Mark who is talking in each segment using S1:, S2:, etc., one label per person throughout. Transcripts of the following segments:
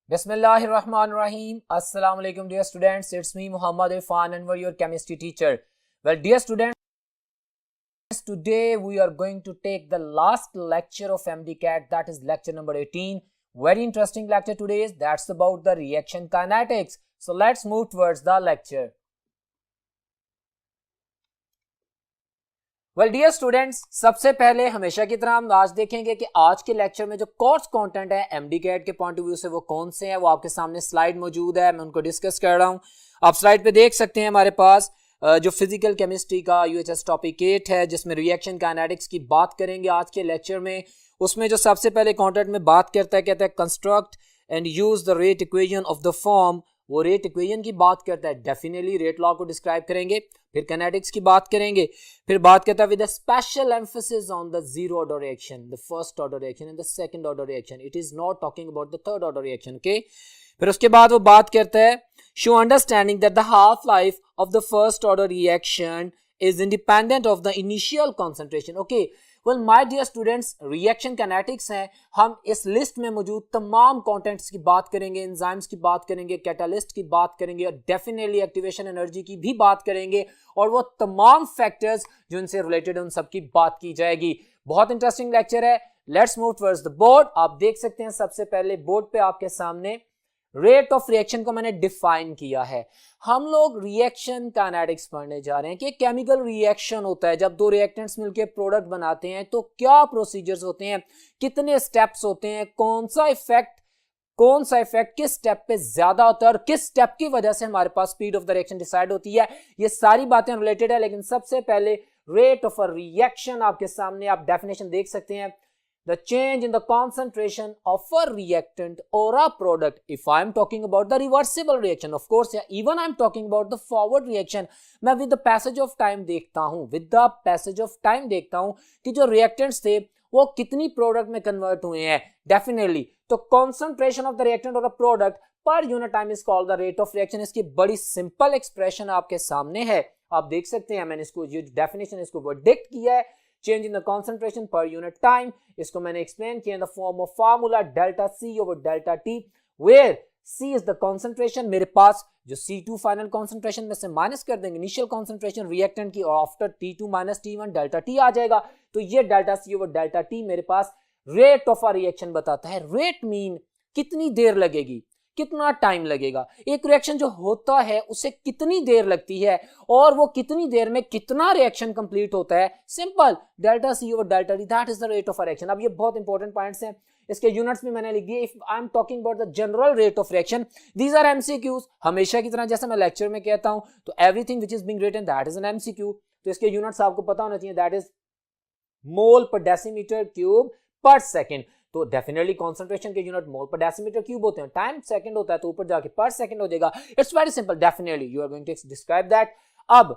S1: Bismillahirrahmanirrahim. Assalamu alaikum dear students. It's me Muhammad Irfan and we're your chemistry teacher. Well dear students, today we are going to take the last lecture of MDCAT, that is lecture number 18. Very interesting lecture today. That's about the reaction kinetics. So let's move towards the lecture. Well dear students, सबसे पहले हमेशा की तरह हम आज देखेंगे कि आज के लेक्चर में जो कोर्स कंटेंट है एमडीकैट के पॉइंट ऑफ व्यू से वो कौन से हैं। वो आपके सामने स्लाइड मौजूद है, मैं उनको डिस्कस कर रहा हूं। आप स्लाइड पे देख सकते हैं हमारे पास जो फिजिकल केमिस्ट्री का यूएचएस टॉपिक 8 है, जिसमें रिएक्शन काइनेटिक्स की बात करेंगे आज के लेक्चर में। उसमें जो सबसे पहले कंटेंट में बात करता है, कहता है construct and use the rate equation of the form. वो रेट इक्वेशन की बात करता है, डेफिनेटली रेट लॉ को डिस्क्राइब करेंगे। फिर काइनेटिक्स की बात करेंगे, फिर बात करता है with a special emphasis on the zero order reaction, the first order reaction and the second order reaction. It is not talking about the third order reaction. Okay, फिर उसके बाद वो बात करता है show understanding that the half life of the first order reaction is independent of the initial concentration. Okay, well my dear students, reaction kinetics है। हम इस लिस्ट में मौजूद तमाम कंटेंट्स की बात करेंगे, एंजाइम्स की बात करेंगे, कैटालिस्ट की बात करेंगे और डेफिनेटली एक्टिवेशन एनर्जी की भी बात करेंगे और वो तमाम फैक्टर्स जो इनसे रिलेटेड है उन सब की बात की जाएगी। बहुत इंटरेस्टिंग लेक्चर है। Let's move towards the board. आप देख सकते हैं सबसे पहले बोर्ड पे आपके सामने रेट ऑफ रिएक्शन को मैंने डिफाइन किया है। हम लोग रिएक्शन काइनेटिक्स पढ़ने जा रहे हैं कि केमिकल रिएक्शन होता है जब दो रिएक्टेंट्स मिलकर प्रोडक्ट बनाते हैं तो क्या प्रोसीजर्स होते हैं, कितने स्टेप्स होते हैं, कौन सा इफेक्ट किस स्टेप पे ज्यादा होता है और किस स्टेप की वजह से हमारे पास speed of the reaction decide होती है। ये सारी बातें रिलेटेड है, लेकिन सबसे पहले रेट ऑफ अ रिएक्शन आपके सामने आप डेफिनेशन देख सकते हैं। The change in the concentration of a reactant or a product. If I am talking about the reversible reaction, of course, yeah, even I am talking about the forward reaction. मैं with the passage of time देखता हूँ कि जो reactants थे वो कितनी product में convert हुए हैं। Definitely, तो concentration of the reactant or the product per unit time is called the rate of reaction. इसकी बड़ी simple expression आपके सामने है, आप देख सकते हैं। मैंने इसको ये definition इसको verdict किया है, change in the concentration per unit time. इसको मैंने एक्सप्लेन किया in the form of formula delta C over delta T, where C is the concentration। मेरे पास जो C2 फाइनल कॉन्सेंट्रेशन में से माइनस कर देंगे इनिशियल कॉन्सेंट्रेशन रिएक्टेंट की और after T2 minus T1 delta T आ जाएगा। तो ये delta C over delta T मेरे पास रेट ऑफ अ रिएक्शन बताता है। रेट मीन कितनी देर लगेगी, कितना टाइम लगेगा, एक रिएक्शन जो होता है उसे कितनी देर लगती है और वो कितनी देर में कितना रिएक्शन कंप्लीट होता है। Simple, delta C over delta T, that is the rate of a reaction. अब ये बहुत इंपॉर्टेंट पॉइंट्स हैं, इसके यूनिट्स भी मैंने लिख दिए। If I am talking about the general rate of reaction, these are MCQs. हमेशा की तरह जैसे मैं लेक्चर में कहता हूं तो everything which is being written that is an MCQ. तो इसके यूनिट्स आपको पता होना चाहिए, दैट इज मोल पर डेसीमीटर क्यूब पर सेकेंड। तो डेफिनेटली कॉन्सेंट्रेशन के यूनिट मोल पर डेसीमीटर क्यूब होते हैं, टाइम सेकंड होता है तो ऊपर जाके पर सेकंड हो जाएगा। It's very simple, definitely you are going to describe that. अब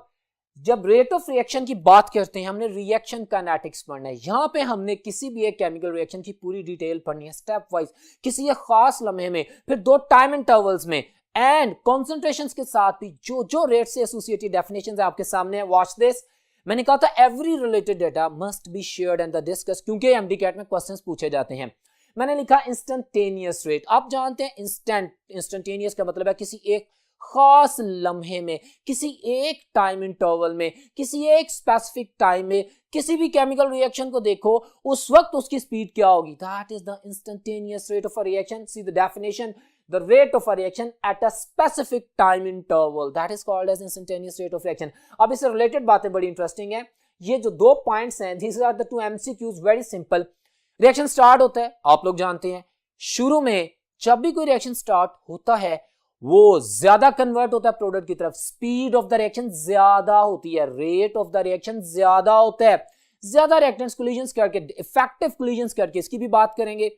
S1: जब रेट ऑफ रिएक्शन की बात करते हैं, हमने रिएक्शन काइनेटिक्स पढ़ना है। यहां पे हमने किसी भी एक केमिकल रिएक्शन की पूरी डिटेल पढ़नी है स्टेप वाइज, किसी एक खास लम्हे में, फिर दो टाइम इंटरवल्स में एंड कॉन्सेंट्रेशंस के साथ भी जो रेट से एसोसिएटेड डेफिनेशंस है आपके सामने है। Watch this. मैंने कहा था every related data must be shared and discuss, क्योंकि एमडीकैट में क्वेश्चंस पूछे जाते हैं। मैंने लिखा इंस्टेंटेनियस रेट। आप जानते हैं इंस्टेंटेनियस का मतलब है किसी एक खास लम्हे में, किसी एक टाइम इंटरवल में, किसी एक स्पेसिफिक टाइम में किसी भी केमिकल रिएक्शन को देखो उस वक्त उसकी स्पीड क्या होगी। That is the instantaneous rate of a reaction. See the definition, the rate of a reaction at a specific time interval, that is called as instantaneous rate of reaction। अब इससे related बातें बड़ी interesting है। ये जो दो points हैं, these are the two MCQs, very simple। Reaction start होता है, आप लोग जानते हैं शुरू में जब भी कोई रिएक्शन स्टार्ट होता है वो ज्यादा कन्वर्ट होता है प्रोडक्ट की तरफ, स्पीड ऑफ द रिएक्शन ज्यादा होती है, रेट ऑफ द रिएक्शन ज्यादा होता है। ज्यादा रिएक्टेंट्स कोलिजन्स करके, इफेक्टिव कोलिजन्स करके, इसकी भी बात करेंगे,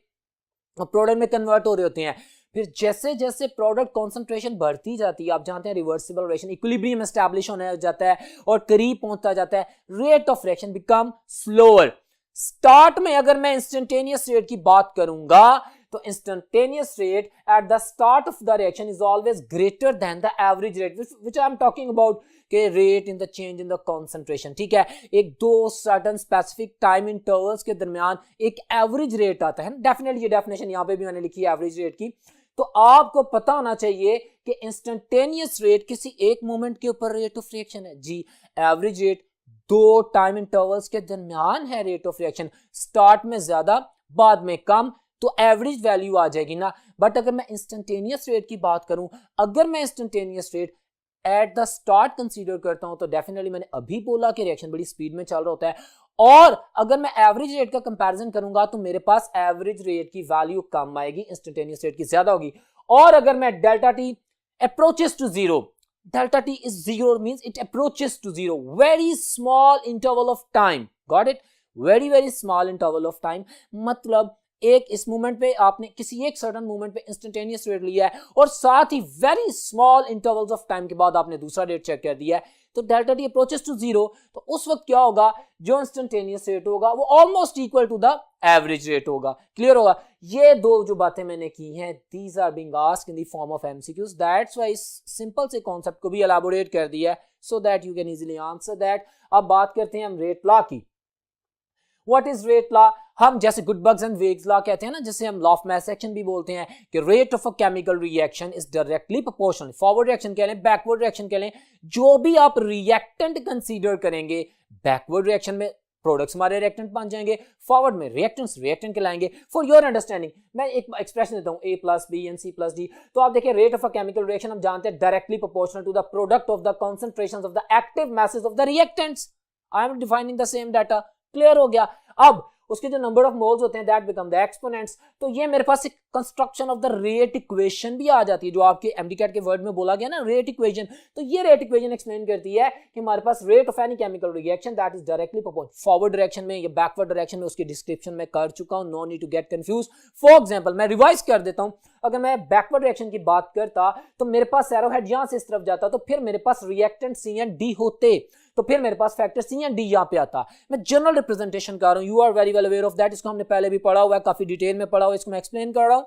S1: प्रोडक्ट में कन्वर्ट हो रहे होते हैं। फिर जैसे जैसे प्रोडक्ट कॉन्सेंट्रेशन बढ़ती जाती है, आप जानते हैं रिवर्सिबल रिएक्शन, इक्विलिब्रियम एस्टैब्लिश होने जाता है और करीब पहुंचता जाता है, rate of reaction become slower. Start में अगर मैं इंस्टेंटेनियस रेट की बात करूंगा तो instantaneous rate at the start of the reaction is always greater than the average rate which I am talking about के rate in the change in the concentration. ठीक है, एक दो सर्टन स्पेसिफिक टाइम इंटरवल्स के दरमियान एक average rate आता है। डेफिनेटली ये डेफिनेशन यहाँ पे भी मैंने लिखी है एवरेज रेट की। तो आपको पता होना चाहिए कि इंस्टेंटेनियस रेट किसी एक मोमेंट के ऊपर रेट ऑफ रिएक्शन है जी। एवरेज रेट दो टाइम इंटरवल्स के दरमियान है रेट ऑफ रिएक्शन, स्टार्ट में ज्यादा बाद में कम, तो एवरेज वैल्यू आ जाएगी ना। बट अगर मैं इंस्टेंटेनियस रेट की बात करूं, अगर मैं instantaneous rate at the start consider करता हूं तो डेफिनेटली मैंने अभी बोला कि रिएक्शन बड़ी स्पीड में चल रहा होता है। और अगर मैं एवरेज रेट का कंपैरिजन करूंगा तो मेरे पास एवरेज रेट की वैल्यू कम आएगी, इंस्टेंटेनियस रेट की ज्यादा होगी। और अगर मैं delta T approaches to zero, delta t is zero means it approaches to zero, very small interval of time, got it, very small interval of time, मतलब एक इस मूवमेंट पे आपने किसी एक सर्टेन मूवमेंट पे इंस्टेंटेनियस रेट लिया है और साथ ही very small intervals of time के बाद आपने दूसरा रेट चेक कर दिया है, तो delta T approaches to zero, तो उस वक्त क्या होगा, जो इंस्टेंटेनियस रेट होगा वो almost equal to the average rate होगा। क्लियर होगा? ये दो जो बातें मैंने की हैं, these are being asked in the form of MCQs, that's why इस सिंपल से कॉन्सेप्ट को भी एलैबोरेट कर दिया है so that you can easily answer that. अब बात करते हैं हम रेट लॉ की। What is rate law? हम जैसे गुडबर्ग्स एंड वेग्स लॉ कहते हैं ना, जिसे हम लॉ ऑफ मास एक्शन भी बोलते हैं, कि rate of a chemical reaction is directly proportional, forward reaction कह लें, बैकवर्ड रिएक्शन कह लें, जो भी आप रिएक्टेंट कंसीडर करेंगे, बैकवर्ड रिएक्शन में प्रोडक्ट्स हमारे रिएक्टेंट बन जाएंगे, फॉरवर्ड में रिएक्टेंट्स रिएक्टेंट कहलाएंगे। फॉर योर अंडरस्टैंडिंग मैं एक एक्सप्रेशन देता हूं, A + B and C + D। तो आप देखिए rate of a chemical reaction हम जानते हैं directly proportional to the product of the concentrations of the active masses of the reactants. I am defining the same data. Clear हो गया? अब उसके जो नंबर ऑफ मोल्स होते हैं दैट बिकम द एक्सपोनेंट्स। तो ये मेरे पास एक construction of the rate equation भी आ जाती है, जो आपके एमडीकैट के वर्ड में बोला गया ना, रेट इक्वेशन। तो ये रेट इक्वेशन एक्सप्लेन करती है कि हमारे पास rate of any chemical reaction that is directly proportional, forward direction में या बैकवर्ड डायरेक्शन में, उसकी डिस्क्रिप्शन में कर चुका हूं, no need to get confuse. For example मैं रिवाइज कर देता हूं, अगर मैं बैकवर्ड डायरेक्शन की बात करता तो मेरे पास एरोहेड यहां से इस तरफ जाता, तो फिर मेरे पास रिएक्टेंट सी एंड डी होते, तो फिर मेरे पास फैक्टर सी एंड डी यहां पे आता। मैं जनरल रिप्रेजेंटेशन कर रहा हूं, you are very well aware of that, इसको हमने पहले भी पढ़ा हुआ है, काफी डिटेल में पढ़ा हुआ है, इसको मैं एक्सप्लेन कर रहा हूं।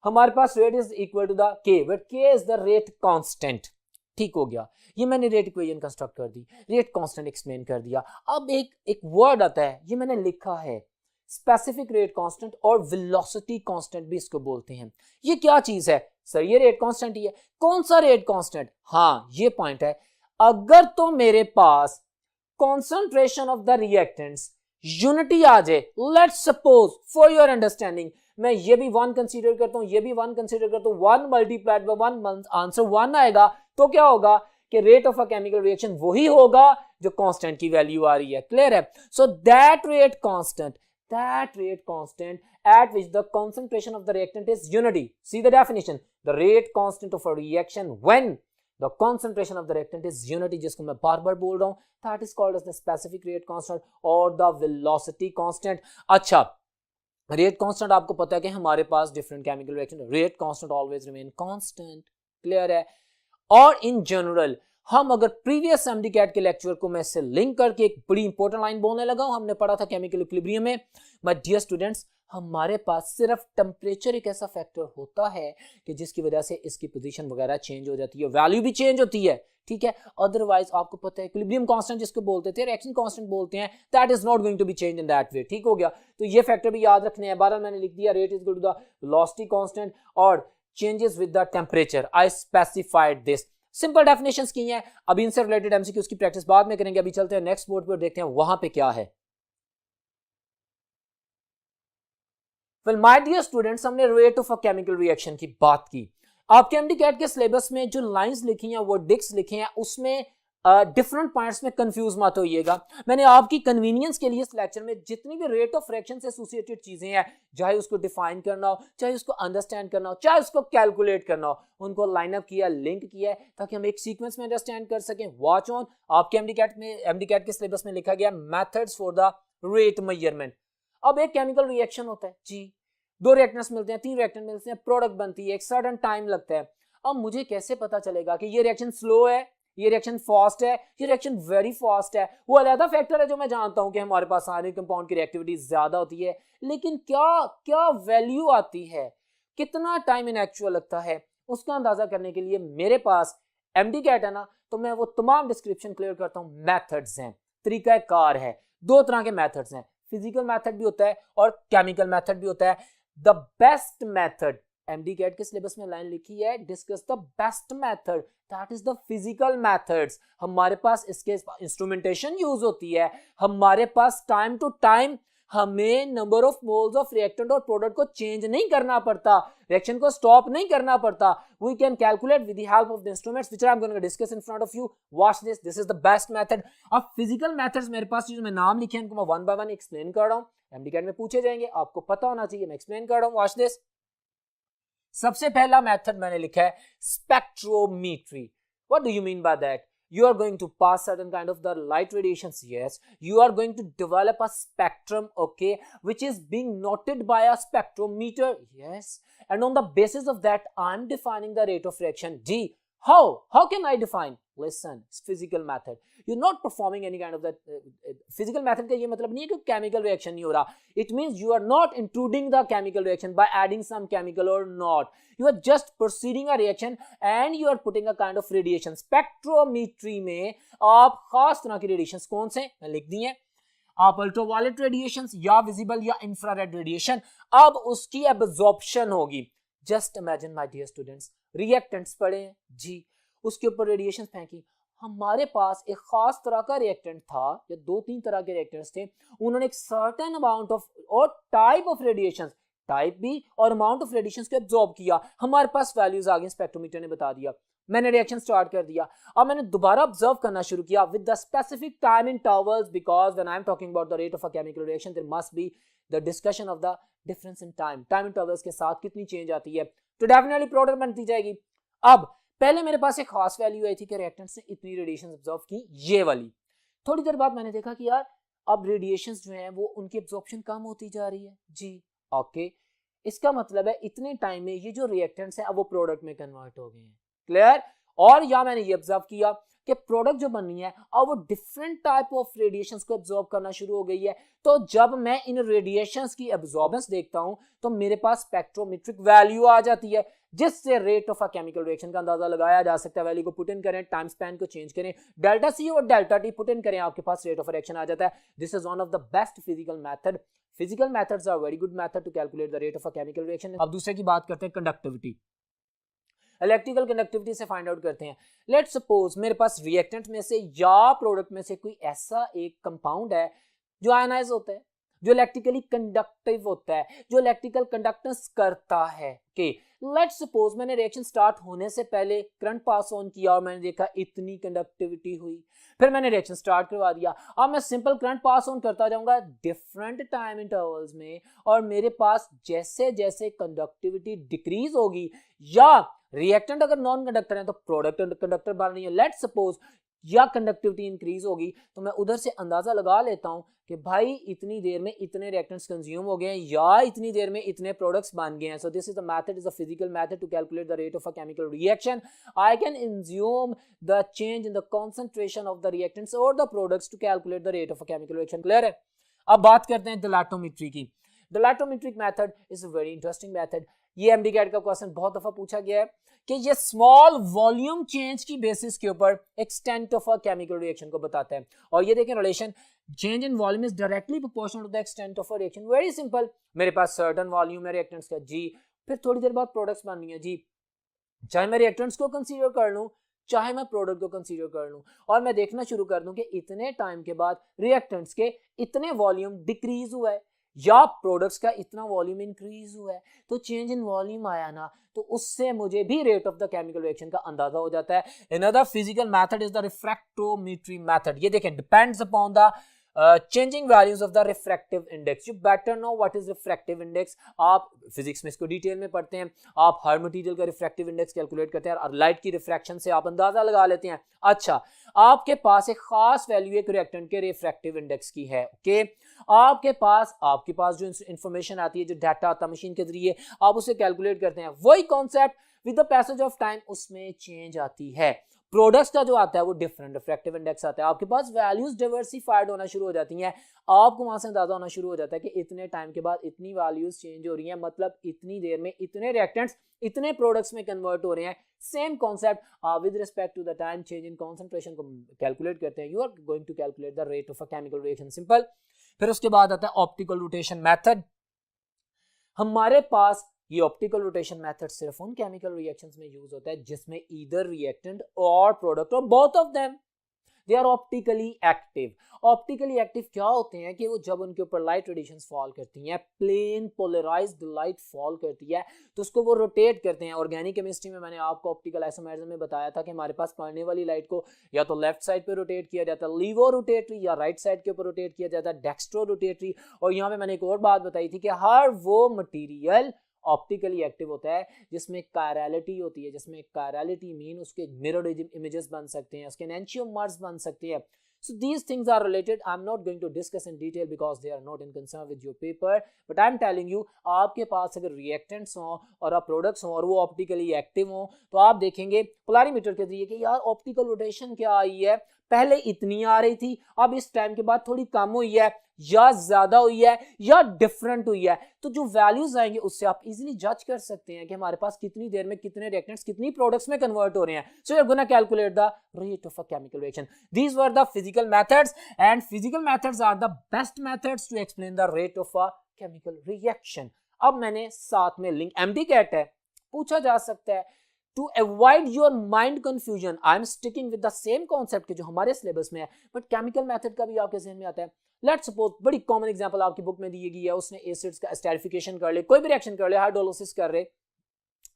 S1: हमारे पास rate is equal to the K, where K is the rate constant. ठीक हो गया, ये मैंने रेट इक्वेशन कंस्ट्रक्ट कर दी, रेट कांस्टेंट एक्सप्लेन कर दिया। अब एक वर्ड आता है, ये मैंने लिखा है स्पेसिफिक रेट कांस्टेंट, और वेलोसिटी कांस्टेंट भी इसको बोलते हैं। ये क्या चीज है सर? ये रेट कांस्टेंट ही है। कौन सा रेट कांस्टेंट? हाँ, ये पॉइंट है। अगर तो मेरे पास concentration of the reactants unity आ जाए, let's suppose for your understanding मैं ये भी 1 कंसीडर करता हूं, ये भी 1 कंसीडर करता हूं, 1 मल्टीप्लाइड बाय 1 आंसर 1 आएगा, तो क्या होगा कि rate of a chemical reaction वही होगा जो कांस्टेंट की वैल्यू आ रही है। क्लियर है? So that rate constant at which the concentration of the reactant is unity. See the definition, the rate constant of a reaction when the concentration of the reactant is unity, जिसको मैं बार बार बोल रहा हूं, that is called as the specific rate constant or the velocity constant। अच्छा, rate constant आपको पता है कि हमारे पास different chemical reaction, rate constant always remain constant. Clear है? और इन जनरल हम अगर प्रीवियस एमडीकैट के लेक्चर को मैं इससे लिंक करके एक बड़ी इंपॉर्टेंट लाइन बोलने लगा हूं, हमने पढ़ा था केमिकल इक्विलिब्रियम में, माय डियर स्टूडेंट्स, हमारे पास सिर्फ टेम्परेचर एक ऐसा फैक्टर होता है कि जिसकी वजह से इसकी पोजीशन वगैरह चेंज हो जाती है, वैल्यू भी चेंज होती है। ठीक है? अदरवाइज आपको पता है इक्विलिब्रियम कांस्टेंट जिसको बोलते थे, रिएक्शन कांस्टेंट बोलते हैं, that is not going to be change in that way. ठीक हो गया? तो ये फैक्टर भी याद रखने हैं। बहरहाल मैंने लिख दिया rate is equal to the velocity constant और changes with the temperature. I specified this. Simple definitions की हैं, अभी इनसे रिलेटेड एमसीक्यूज की प्रैक्टिस बाद में करेंगे। अभी चलते हैं नेक्स्ट बोर्ड पर, देखते हैं वहां पे क्या है। वेल माय डियर स्टूडेंट्स, हमने rate of a chemical reaction की बात की। आपके एमडीकैट के सिलेबस में जो लाइंस लिखी हैं, वो डिक्स लिखे हैं, उसमें डिफरेंट पॉइंट्स में कंफ्यूज मत होइएगा। मैंने आपकी कन्वीनियंस के लिए इस लेक्चर में जितनी भी रेट ऑफ रिएक्शन से एसोसिएटेड चीजें हैं, चाहे उसको डिफाइन करना हो, चाहे उसको अंडरस्टैंड करना हो, चाहे उसको कैलकुलेट करना हो, उनको लाइन अप किया, लिंक किया है, ताकि हम एक सीक्वेंस में अंडरस्टैंड कर सकें। वॉच ऑन, आपके एमडीकैट के सिलेबस में लिखा गया methods for the rate measurement. अब एक केमिकल रिएक्शन होता है जी, 2 रिएक्टेंट्स मिलते हैं, 3 रिएक्टेंट मिलते हैं, प्रोडक्ट बनती है, एक सर्टेन टाइम लगता है। अब मुझे कैसे पता चलेगा कि ये रिएक्शन स्लो है, ये रिएक्शन फास्ट है, ये रिएक्शन वेरी फास्ट है? वो अलग फैक्टर है जो मैं जानता हूं कि हमारे पास सारे कंपाउंड की रिएक्टिविटी ज्यादा होती है, लेकिन क्या वैल्यू आती है, कितना टाइम इन एक्चुअल लगता है, उसका अंदाजा करने के लिए मेरे पास एमडीकैट है ना, तो मैं वो तमाम डिस्क्रिप्शन क्लियर करता हूं। मेथड्स हैं, तरीकाकार है, 2 तरह के मेथड्स हैं, फिजिकल मेथड भी होता है और केमिकल मेथड भी होता है। The best method MDCAT के सिलेबस में लाइन लिखी है, discuss the best method that is the physical methods. हमारे पास इसके इंस्ट्रूमेंटेशन यूज होती है, हमारे पास टाइम टू टाइम हमें number of moles of reactant और प्रोडक्ट को चेंज नहीं करना पड़ता, रिएक्शन को स्टॉप नहीं करना पड़ता। We can calculate with the help of the instruments which I am going to discuss in front of you. Watch this, this is the best method. अब फिजिकल मेथड्स मेरे पास जो मैं नाम लिखे हैं उनको मैं वन बाय वन एक्सप्लेन कर रहा हूं, एमडी कैट में पूछे जाएंगे, आपको पता होना चाहिए, मैं एक्सप्लेन कर रहा हूं। Watch this. सबसे पहला मेथड मैंने लिखा है spectrometry. What do you mean by that? You are going to pass certain kind of the light radiations, yes. You are going to develop a spectrum, okay, which is being noted by a spectrometer, yes. And on the basis of that, I'm defining the rate of reaction, D. How can I define? Listen, it's physical method. You're not performing any kind of that physical method का ये मतलब नहीं है कि chemical reaction नहीं हो रहा. It means you are not intruding the chemical reaction by adding some chemical or not. You are just proceeding a reaction and you are putting a kind of radiation. Spectrometry में आप खास तरह की radiations कौन से मैं लिख दी हैं, आप अल्ट्रावायलेट रेडिएशन या विजिबल या इंफ्रारेड रेडिएशन, अब उसकी एब्जॉर्प्शन होगी। Just imagine my dear students, reactants पड़े हैं जी, उसके ऊपर रेडिएशन फेंकी। हमारे पास एक खास तरह का रिएक्टेंट था या दो तीन तरह के रिएक्टेंट्स थे, उन्होंने एक सर्टेन अमाउंट ऑफ और टाइप ऑफ रेडिएशन, टाइप भी और अमाउंट ऑफ रेडिएशन को एब्जॉर्ब किया। हमारे पास वैल्यूज आ गई, स्पेक्ट्रोमीटर ने बता दिया, मैंने रिएक्शन स्टार्ट कर दिया। अब मैंने दोबारा ऑब्जर्व करना शुरू किया with the specific time intervals, because when I am talking about the rate of a chemical reaction there must be the discussion of the difference in time, time intervals के साथ कितनी चेंज आती है, तो definitely product बनती जाएगी। अब पहले मेरे पास एक खास वैल्यू आई थी कि रिएक्टेंट्स ने इतनी रेडिएशन ऑब्जर्व की, ये वाली। थोड़ी देर बाद मैंने देखा कि यार अब रेडिएशंस जो हैं वो उनकी एब्जॉर्प्शन कम होती जा रही है जी, ओके। इसका मतलब है इतने टाइम में ये जो रिएक्टेंट्स हैं अब वो प्रोडक्ट में कन्वर्ट हो गए हैं, क्लियर। और या मैंने ये ऑब्जर्व किया कि प्रोडक्ट जो बनी है अब वो डिफरेंट टाइप ऑफ रेडिएशंस को एब्जॉर्ब करना शुरू हो गई है। तो जब मैं इन रेडिएशंस की एब्जॉर्बेंस देखता हूं तो मेरे पास स्पेक्ट्रोमेट्रिक वैल्यू आ जाती है, जिससे rate of a chemical reaction का अंदाजा लगाया जा सकता है। वैल्यू को पुट इन करें, टाइम स्पैन को चेंज करें, डेल्टा सी और डेल्टा टी पुट इन करें, आपके पास रेट ऑफ रिएक्शन आ जाता है। This is one of the best physical method. Physical methods are very good method to calculate the rate of a chemical reaction. अब दूसरे की बात करते हैं कंडक्टिविटी, इलेक्ट्रिकल कंडक्टिविटी से फाइंड आउट करते हैं। लेट्स सपोज मेरे पास रिएक्टेंट में से या प्रोडक्ट में से कोई ऐसा एक कंपाउंड है जो आयनाइज होता है, जो इलेक्ट्रिकली कंडक्टिव होता है, जो इलेक्ट्रिकल कंडक्टेंस करता है। ओके, लेट्स सपोज मैंने रिएक्शन स्टार्ट होने से पहले करंट पास ऑन किया और मैंने देखा इतनी कंडक्टिविटी हुई, फिर मैंने रिएक्शन स्टार्ट करवा दिया। अब मैं सिंपल करंट पास ऑन करता जाऊंगा डिफरेंट टाइम इंटरवल्स में, और मेरे पास जैसे जैसे कंडक्टिविटी डिक्रीज होगी, या रिएक्टेंट अगर नॉन कंडक्टर है तो प्रोडक्ट कंडक्टर बन रही है, लेट्स सपोज, या कंडक्टिविटी इंक्रीज होगी, तो मैं उधर से अंदाजा लगा लेता हूं कि भाई इतनी देर में इतने रिएक्टेंट्स कंज्यूम हो गए हैं या इतनी देर में इतने प्रोडक्ट्स बन गए हैं। So this is the method, is a physical method to calculate the rate of a chemical reaction. I can assume the change in the concentration of the reactants और the products to calculate the rate of a chemical reaction. Clear है? अब बात करते हैं dielectrometry की। Dielectrometric method is a very interesting method. ये MD CAT का question बहुत दफा पूछा गया है कि ये स्मॉल वॉल्यूम चेंज की बेसिस के ऊपर extent of a chemical reaction को बताता है। और ये देखें, relation change in volume is directly proportional to the extent of a reaction. Very simple, मेरे पास सर्टेन वॉल्यूम है रिएक्टेंट्स का जी, फिर थोड़ी देर बाद प्रोडक्ट्स बन रही है जी, चाहे मैं रिएक्टेंट्स को कंसीडर कर लूं चाहे मैं प्रोडक्ट को कंसीडर कर लूं, और मैं देखना शुरू कर दूं कि इतने टाइम के बाद रिएक्टेंट्स के इतने वॉल्यूम डिक्रीज हुआ है या प्रोडक्ट्स का इतना वॉल्यूम इंक्रीज हुआ है, तो चेंज इन वॉल्यूम आया ना, तो उससे मुझे भी rate of the chemical reaction का अंदाजा हो जाता है। Another physical method is the refractometry method. ये देखें, depends upon the changing values of the refractive index. You better know what is refractive index. आप फिजिक्स में इसको डिटेल में पढ़ते हैं, आप हर मटेरियल का रिफ्रैक्टिव इंडेक्स कैलकुलेट करते हैं और लाइट की रिफ्रैक्शन से आप अंदाजा लगा लेते हैं। अच्छा, आपके पास एक खास वैल्यू एक रिएक्टेंट के रिफ्रैक्टिव इंडेक्स की है। ओके, आपके पास जो इंफॉर्मेशन आती है, जो डाटा आता है मशीन के जरिए, आप उसे कैलकुलेट करते हैं। वही concept with the passage of time उसमें चेंज आती है। प्रोडक्ट्स का जो आता है वो डिफरेंट रिफ्रैक्टिव इंडेक्स आता है, आपके पास वैल्यूज डाइवर्सिफाइड होना शुरू हो जाती हैं, आपको वहां से अंदाजा होना शुरू हो जाता है कि इतने टाइम के बाद इतनी वैल्यूज चेंज हो रही हैं, मतलब इतनी देर में इतने रिएक्टेंट्स इतने प्रोडक्ट्स में कन्वर्ट हो रहे हैं। Same concept with respect to the time change in concentration को कैलकुलेट करते हैं। You are going to calculate the rate of a chemical reaction, simple. फिर उसके बाद आता है ऑप्टिकल रोटेशन मेथड। हमारे पास ये ऑप्टिकल रोटेशन मेथड सिर्फ उन केमिकल रिएक्शंस में यूज होता है जिसमें ईदर रिएक्टेंट और प्रोडक्ट और both of them they are optically active. Optically active क्या होते हैं कि वो जब उनके ऊपर लाइट रेडिएशंस फॉल करती हैं, प्लेन पोलराइज्ड लाइट फॉल करती है, तो उसको वो रोटेट करते हैं। ऑर्गेनिक केमिस्ट्री में मैंने आपको ऑप्टिकल आइसोमेरिज्म में बताया था कि हमारे पास पढ़ने वाली लाइट को या तो लेफ्ट साइड पे रोटेट किया जाता है लीवो रोटेटरी, या राइट साइड के ऊपर रोटेट किया जाता है डेक्स्ट्रो रोटेटरी। और यहाँ पे मैंने एक और बात बताई थी कि हर वो मटीरियल ऑप्टिकली एक्टिव होता है जिसमें कायरलिटी होती है, जिसमें कायरलिटी मीन उसके मिरर इमेजेस बन सकते हैं, उसके एंशियोमर्स बन सकते हैं। So these things are related. I'm not going to discuss in detail because they are not in concern with your paper. But I'm telling you, आपके पास अगर reactants हों और आप products हों और वो optically active हों, तो आप देखेंगे पोलरिमीटर के जरिए कि यार ऑप्टिकल रोटेशन क्या आई है, पहले इतनी आ रही थी, अब इस टाइम के बाद थोड़ी कम हुई है, या ज्यादा हुई है, या डिफरेंट हुई है। तो जो वैल्यूज आएंगे उससे आप इजीली जज कर सकते हैं कि हमारे पास कितनी देर में कितने रिएक्टेंट्स कितनी प्रोडक्ट्स में कन्वर्ट हो रहे हैं। So you are gonna calculate the rate of a chemical reaction. These were the physical methods and physical methods are the best methods to explain the rate of a chemical reaction. अब मैंने साथ में link MD-CAT है, पूछा जा सकता है to avoid your mind confusion, I am sticking with the same concept के जो हमारे सिलेबस में है, बट केमिकल मेथड का भी आपके ज़हन में आता है। लेट्स सपोज बड़ी कॉमन एग्जांपल आपकी बुक में दी गई है, उसने एसिड्स का एस्टेरिफिकेशन कर ले, कोई भी रिएक्शन कर ले, हाइड्रोलिसिस कर रहे,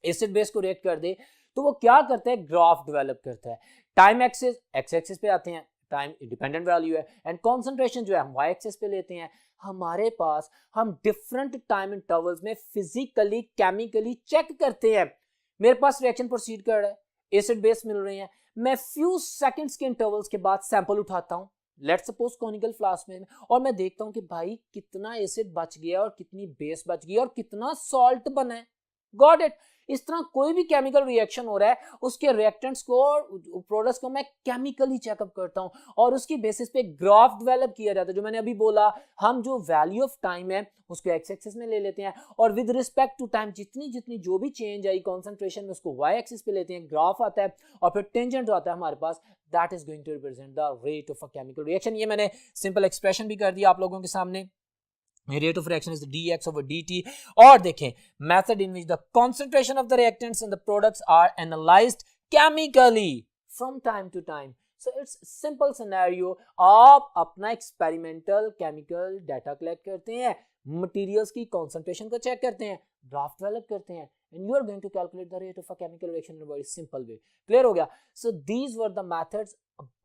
S1: एसिड बेस को रिएक्ट कर दे, तो वो क्या करता है, ग्राफ डेवलप करता है। टाइम एक्सिस, एक्स एक्सिस पे आते हैं, टाइम इंडिपेंडेंट वैल्यू है, एंड कॉन्सेंट्रेशन जो है हम वाई एक्सिस पे लेते हैं। हमारे पास हम डिफरेंट टाइम इंटरवल्स में फिजिकली केमिकली चेक करते हैं। मेरे पास रिएक्शन प्रोसीड कर रहा है, एसिड बेस मिल रहे हैं, मैं फ्यू सेकंड्स के इंटरवल्स के बाद सैंपल उठाता हूं, लेट्स सपोज कॉनिकल फ्लास्क में, और मैं देखता हूं कि भाई कितना एसिड बच गया और कितनी बेस बच गई और कितना सॉल्ट बना है। Got it. इस तरह कोई भी केमिकल रिएक्शन हो रहा है, उसके रिएक्टेंट्स को और प्रोडक्ट्स को मैं केमिकली चेकअप करता हूं और उसकी बेसिस पे ग्राफ डेवलप किया जाता है। जो मैंने अभी बोला, हम जो वैल्यू ऑफ टाइम है उसको एक्स एक्सिस में ले लेते हैं और विद रिस्पेक्ट टू टाइम जितनी जितनी जो भी चेंज आई कॉन्सेंट्रेशन में उसको वाई एक्सिस पे लेते हैं, ग्राफ आता है और फिर टेंजेंट जो आता है हमारे पास, that is going to represent the rate of a chemical reaction. ये मैंने सिंपल एक्सप्रेशन भी कर दिया आप लोगों के सामने। Rate of reaction is the dx over dt। और देखें method in which the concentration of the reactants and the products are analyzed chemically from time to time। So it's simple scenario, आप अपना experimental chemical data collect करते हैं, materials की concentration को check करते हैं, graph develop करते हैं, and you are going to calculate the rate of a chemical reaction in a very simple way। Clear हो गया? So these were the methods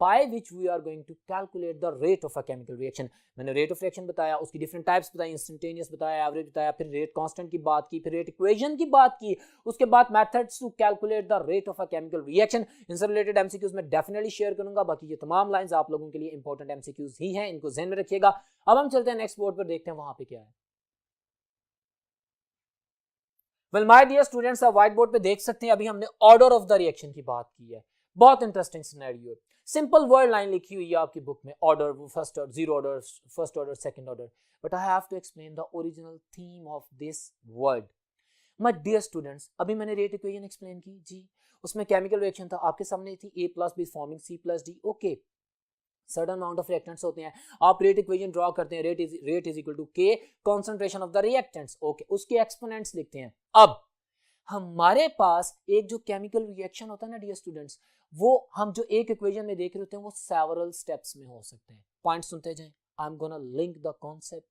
S1: by which we are going to calculate the rate of a chemical reaction। मैंने rate of reaction बताया, उसकी different types बताई, instantaneous बताया, average बताया, फिर rate constant की बात की, फिर rate equation की बात की, उसके बाद methods to calculate the rate of a chemical reaction। इनसे related MCQs मैं definitely share करूंगा। बाकी ये तमाम lines आप लोगों के लिए important MCQs ही हैं, इनको ध्यान में रखिएगा। अब हम चलते हैं next board पर, देखते हैं वहां पे क्या है। Well, my dear students, आप व्हाइट बोर्ड पे देख सकते हैं, अभी हमने ऑर्डर ऑफ द रिएक्शन की बात की है। बहुत इंटरेस्टिंग सिनेरियो है। सिंपल वर्ड लाइन लिखी हुई है आपकी बुक में, order, first order, zero order, first order, second order, but I have to explain the original theme of this word. My dear students, अभी मैंने रेट इक्वेशन एक्सप्लेन की जी, उसमें केमिकल रिएक्शन था, आपके सामने थी A + B forming C + D। Okay, certain amount of reactants होते हैं, आप रेट इक्वेशन ड्रॉ करते हैं, rate is equal to K concentration of the reactants. Okay, उसके एक्सपोनेंट्स लिखते हैं। अब हमारे पास एक जो केमिकल रिएक्शन होता है ना डियर स्टूडेंट्स, वो हम जो एक इक्वेशन में देख रहे होते हैं वो सेवरल स्टेप्स में हो सकते हैं। पॉइंट सुनते जाएं, I am gonna link the concept.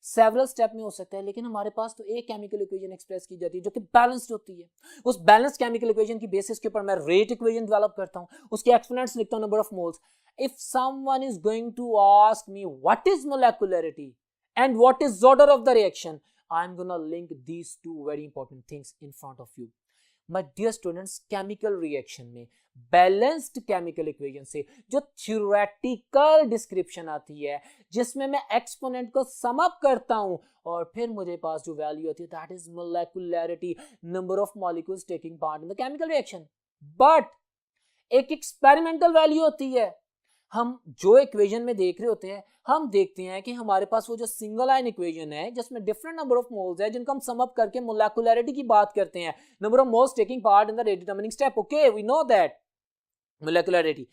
S1: Several step में हो सकता है, लेकिन हमारे पास तो एक केमिकल इक्वेशन एक्सप्रेस की जाती है जो कि बैलेंस्ड होती है। उस बैलेंस्ड केमिकल इक्वेशन की बेसिस के ऊपर मैं रेट इक्वेशन डेवलप करता हूं, उसके एक्सपोनेंट्स लिखता हूं, number of moles. If someone is going to ask me what is molecularity and what is order of the reaction, I am gonna link these two very important things in front of you। My dear students, chemical reaction में balanced chemical equation से जो theoretical description आती है, जिसमें मैं exponent को sum up करता हूं और फिर मुझे पास जो value आती है, that is molecularity, number of molecules taking part in the chemical reaction। But एक experimental value होती है। हम जो इक्वेशन में देख रहे होते हैं, हम देखते हैं कि हमारे पास वो जो सिंगल लाइन इक्वेशन है जिसमें डिफरेंट नंबर ऑफ मोल्स है, जिनको हम सम अप करके मोलेकुलरिटी की बात करते हैं, number of moles taking part in the rate determining step. Okay, we know that molecularity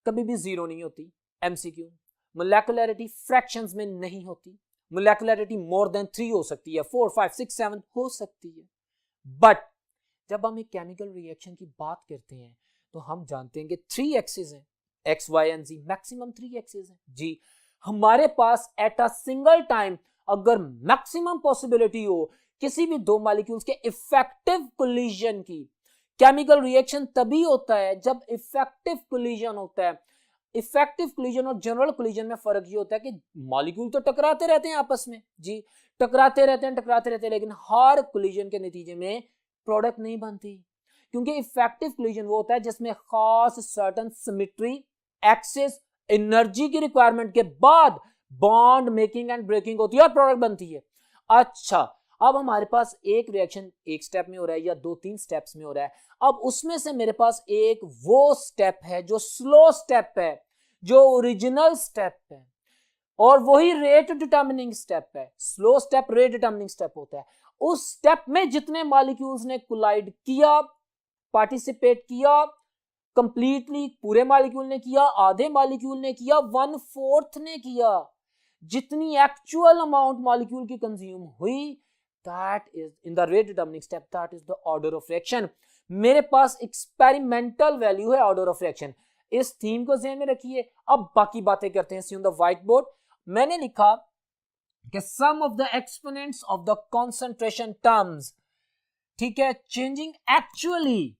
S1: कभी भी जीरो नहीं होती। एमसीक्यू, मोलेकुलरिटी फ्रैक्शंस में नहीं होती। मोलेकुलरिटी मोर देन 3 हो सकती है, 4, 5, 6, 7 हो सकती है। बट जब हम एक केमिकल रिएक्शन की बात करते हैं तो हम जानते हैं कि 3 एक्सिस हैं, X Y and Z, maximum 3 axis हैं जी। हमारे पास एट अ सिंगल टाइम अगर मैक्सिमम पॉसिबिलिटी हो किसी भी दो मॉलिक्यूल्स के इफेक्टिव कोलिजन की, केमिकल रिएक्शन तभी होता है जब इफेक्टिव कोलिजन होता है। इफेक्टिव कोलिजन और जनरल कोलिजन में फर्क ये होता है कि मॉलिक्यूल तो टकराते रहते हैं आपस में जी, टकराते रहते हैं, लेकिन हर कोलिजन के नतीजे में प्रोडक्ट नहीं बनती, क्योंकि इफेक्टिव कोलिजन वो होता है जिसमें खास सर्टेन सिमेट्री, एक्सेस, एनर्जी की रिक्वायरमेंट के बाद बॉन्ड मेकिंग एंड ब्रेकिंग होती है और प्रोडक्ट बनती है। अच्छा, अब हमारे पास एक रिएक्शन एक स्टेप में हो रहा है या 2-3 स्टेप्स में हो रहा है, अब उसमें से मेरे पास एक वो स्टेप है जो स्लो स्टेप है, जो ओरिजिनल स्टेप है, और वही रेट डिटर्मिनिंग स्टेप है। Slow step rate determining step होता है। उस स्टेप में जितने मॉलिक्यूल्स ने कोलाइड किया, पार्टिसिपेट किया, कंप्लीटली पूरे मॉलिक्यूल ने किया, आधे मॉलिक्यूल ने किया, 1/4 ने किया, जितनी एक्चुअल अमाउंट मॉलिक्यूल की कंज्यूम हुई, that is in the rate determining step, that is the order of reaction। मेरे पास एक्सपेरिमेंटल वैल्यू है ऑर्डर ऑफ रिएक्शन। इस थीम को ध्यान में रखिए। अब बाकी बातें करते हैं। See on the white board मैंने लिखा कि sum of the exponents of the concentration terms, ठीक है, चेंजिंग एक्चुअली।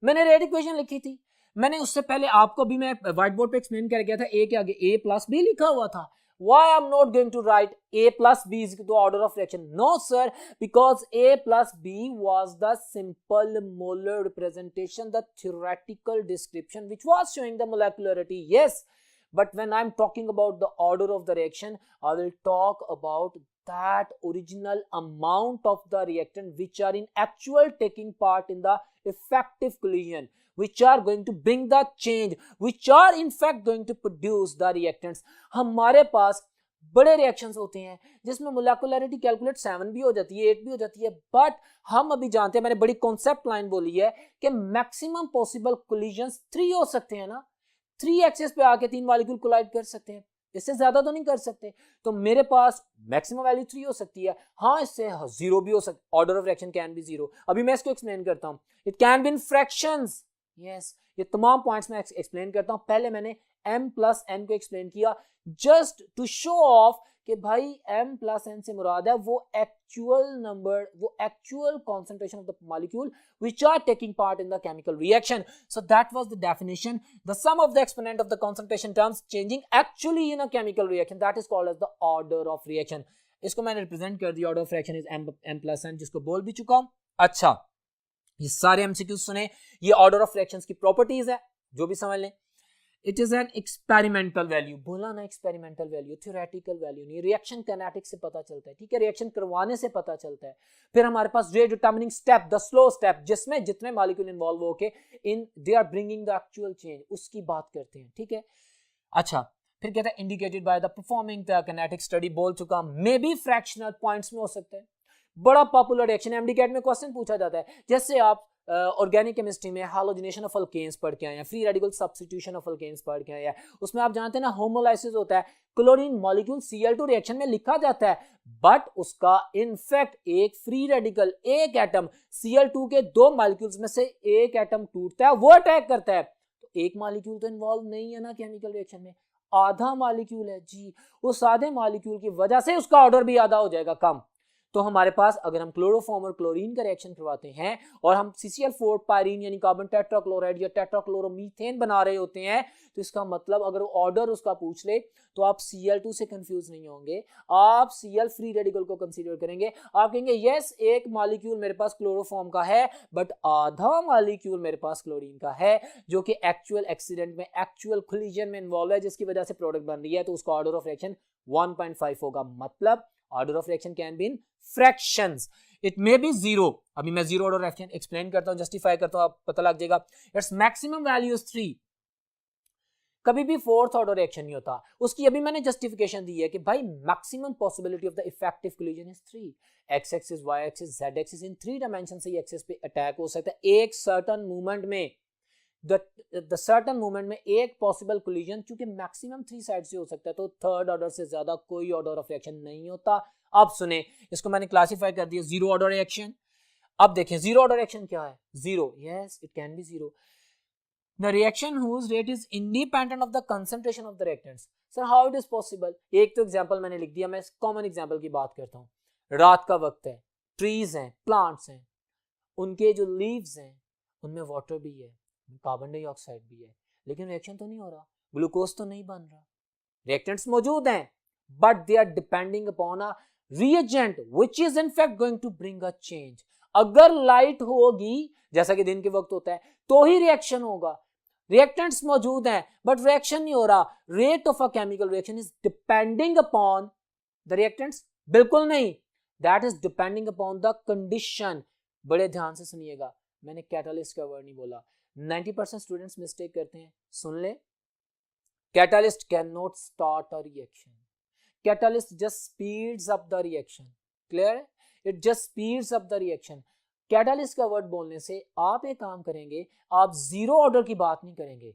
S1: मैंने रेट इक्वेशन लिखी थी, मैंने उससे पहले आपको भी मैं व्हाइट बोर्ड पे एक्सप्लेन कर गया था, ए के आगे a प्लस बी लिखा हुआ था। Why I'm not going to write a plus b is the order of reaction? No sir, because a plus b was the simple molar representation, the theoretical description which was showing the molecularity, yes, but when I'm talking about the order of the reaction, I will talk about that original amount of the reactant which are in actual taking part in the effective collision, which are going to bring the change, which are in fact going to produce the reactants। हमारे पास बड़े reactions होते हैं जिसमें molecularity calculate 7 भी हो जाती है, 8 भी हो जाती है, बट हम अभी जानते हैं, मैंने बड़ी कॉन्सेप्ट लाइन बोली है कि मैक्सिमम पॉसिबल कोलिजन्स 3 हो सकते हैं ना, 3 एक्सिस पे आके 3 मॉलिक्यूल कोलाइड कर सकते हैं, इससे ज्यादा तो नहीं कर सकते। तो मेरे पास मैक्सिमम वैल्यू 3 हो सकती है, हाँ इससे 0 भी हो सकता, order of reaction can be 0। अभी मैं इसको एक्सप्लेन करता हूँ, it can be in fractions, yes, ये तमाम पॉइंट्स में एक्सप्लेन करता हूं। पहले मैंने m प्लस n को एक्सप्लेन किया जस्ट टू शो ऑफ कि भाई m प्लस n से मुराद है वो एक्चुअल नंबर, वो actual concentration of the molecule which are taking part in the chemical reaction. So that was the definition, the sum of the exponent of the concentration terms changing actually in a chemical reaction, that is called as the order of reaction. इसको मैंने represent कर दिया, order of reaction is m plus n, जिसको बोल भी चुका हूं। अच्छा, ये सारे एमसीक्यूज सुने, ये ऑर्डर ऑफ रिएक्शंस की प्रॉपर्टीज है, जो भी समझ लें। It is an experimental value, बोला ना एक्सपेरिमेंटल वैल्यू, थ्योरेटिकल वैल्यू नहीं, रिएक्शन कैनेटिक्स से पता चलता है, ठीक है, रिएक्शन करवाने से पता चलता है। फिर हमारे पास rate determining step, the slow step, जिसमें जितने मॉलिक्यूल इन्वॉल्व होके in they are bringing the actual change, उसकी बात करते हैं, ठीक है। अच्छा, फिर कहता है indicated by the performing the kinetic study, बोल चुका, मे बी फ्रैक्शनल पॉइंट्स में हो सकता है। बड़ा पॉपुलर रिएक्शन है, एमडीकेट में क्वेश्चन पूछा जाता है, जैसे आप ऑर्गेनिक केमिस्ट्री में हैलोजिनेशन ऑफ अल्केन्स पढ़ के आए हैं, free radical substitution of alkanes पढ़ के आए हैं, उसमें आप जानते हैं ना होमोलाइसिस होता है, क्लोरीन मॉलिक्यूल Cl2 रिएक्शन में लिखा जाता है, बट उसका इनफैक्ट एक फ्री रेडिकल, एक एटम Cl2 के 2 मॉलिक्यूल्स में से एक एटम टूटता है, वो अटैक करता है, तो एक मॉलिक्यूल तो इन्वॉल्व नहीं है ना केमिकल रिएक्शन में, आधा मॉलिक्यूल है जी, उस आधे मॉलिक्यूल की वजह से उसका ऑर्डर भी आधा हो जाएगा कम। तो हमारे पास अगर हम क्लोरोफॉर्म और क्लोरीन का रिएक्शन करवाते हैं और हम CCl4 पायरीन यानी कार्बन टेट्राक्लोराइड या टेट्राक्लोरोमीथेन बना रहे होते हैं, तो इसका मतलब अगर ऑर्डर उसका पूछ ले तो आप Cl2 से कंफ्यूज नहीं होंगे, आप Cl फ्री रेडिकल को कंसीडर करेंगे, आप कहेंगे यस एक मॉलिक्यूल मेरे पास क्लोरोफॉर्म का है बट आधा मॉलिक्यूल मेरे पास क्लोरीन का है, जो कि एक्चुअल एक्सीडेंट में, एक्चुअल कोलिजन में इन्वॉल्व है, जिसकी वजह से प्रोडक्ट बन रही है, तो उसका ऑर्डर ऑफ रिएक्शन 1.5 होगा। मतलब order of reaction can be in fractions, it may be 0। अभी मैं 0 ऑर्डर रिएक्शन एक्सप्लेन करता हूं, जस्टिफाई करता हूं, आप पता लग जाएगा। इट्स मैक्सिमम वैल्यू इज 3, कभी भी 4th ऑर्डर रिएक्शन नहीं होता। उसकी अभी मैंने जस्टिफिकेशन दी है कि भाई maximum possibility of the effective collision is 3, X axis, Y axis, Z axis, in 3 dimension से ये एक्सिस पे अटैक हो सकता है एक सर्टेन मूवमेंट में। द सर्टन मूवमेंट में एक पॉसिबल कोलिजन, क्योंकि मैक्सिमम 3 साइड से हो सकता है, तो थर्ड ऑर्डर से ज्यादा कोई ऑर्डर ऑफ रिएक्शन नहीं होता। अब सुने, इसको मैंने क्लासिफाई कर दिया जीरो ऑर्डर रिएक्शन। अब देखें जीरो ऑर्डर रिएक्शन क्या है, zero, yes it can be zero, the reaction whose rate is independent of the concentration of the reactants. Sir, how it is possible? एक तो एग्जांपल मैंने लिख दिया, मैं कॉमन एग्जांपल की बात करता हूँ। रात का वक्त है, ट्रीज हैं, प्लांट्स हैं, उनके जो लीव्स हैं उनमें वाटर भी है, कार्बन डाइऑक्साइड भी है, लेकिन रिएक्शन तो नहीं हो रहा, ग्लूकोज तो नहीं बन रहा। रिएक्टेंट्स मौजूद हैं but they are depending upon a reagent which is in fact going to bring a change. अगर लाइट होगी जैसा कि दिन के वक्त होता है तो ही रिएक्शन होगा। रिएक्टेंट्स मौजूद हैं बट रिएक्शन नहीं हो रहा। Rate of a chemical reaction is depending upon the reactants, बिल्कुल नहीं, that is depending upon the condition. बड़े ध्यान से सुनिएगा, मैंने कैटालिस्ट का वर्ड नहीं बोला, 90% स्टूडेंट्स मिस्टेक करते हैं, सुन ले। Catalyst can not start a reaction, catalyst just speeds up the reaction, clear है, it just speeds up the reaction. Catalyst का वर्ड बोलने से आप एक काम करेंगे, आप जीरो ऑर्डर की बात नहीं करेंगे।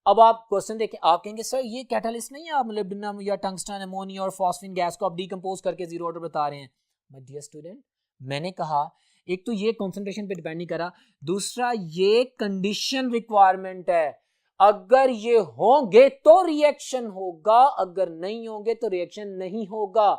S1: अब आप क्वेश्चन देखें, आप कहेंगे सर ये कैटालिस्ट नहीं है, आप मोलिब्डेनम या टंगस्टन, अमोनिया और फॉस्फिन गैस को आप डिकम्पोज करके जीरो ऑर्डर बता रहे हैं। माय डियर स्टूडेंट, मैंने कहा एक तो ये कॉन्सेंट्रेशन पे डिपेंड नहीं करा, दूसरा ये कंडीशन रिक्वायरमेंट है। अगर ये होंगे तो रिएक्शन होगा, अगर नहीं होंगे तो रिएक्शन नहीं होगा।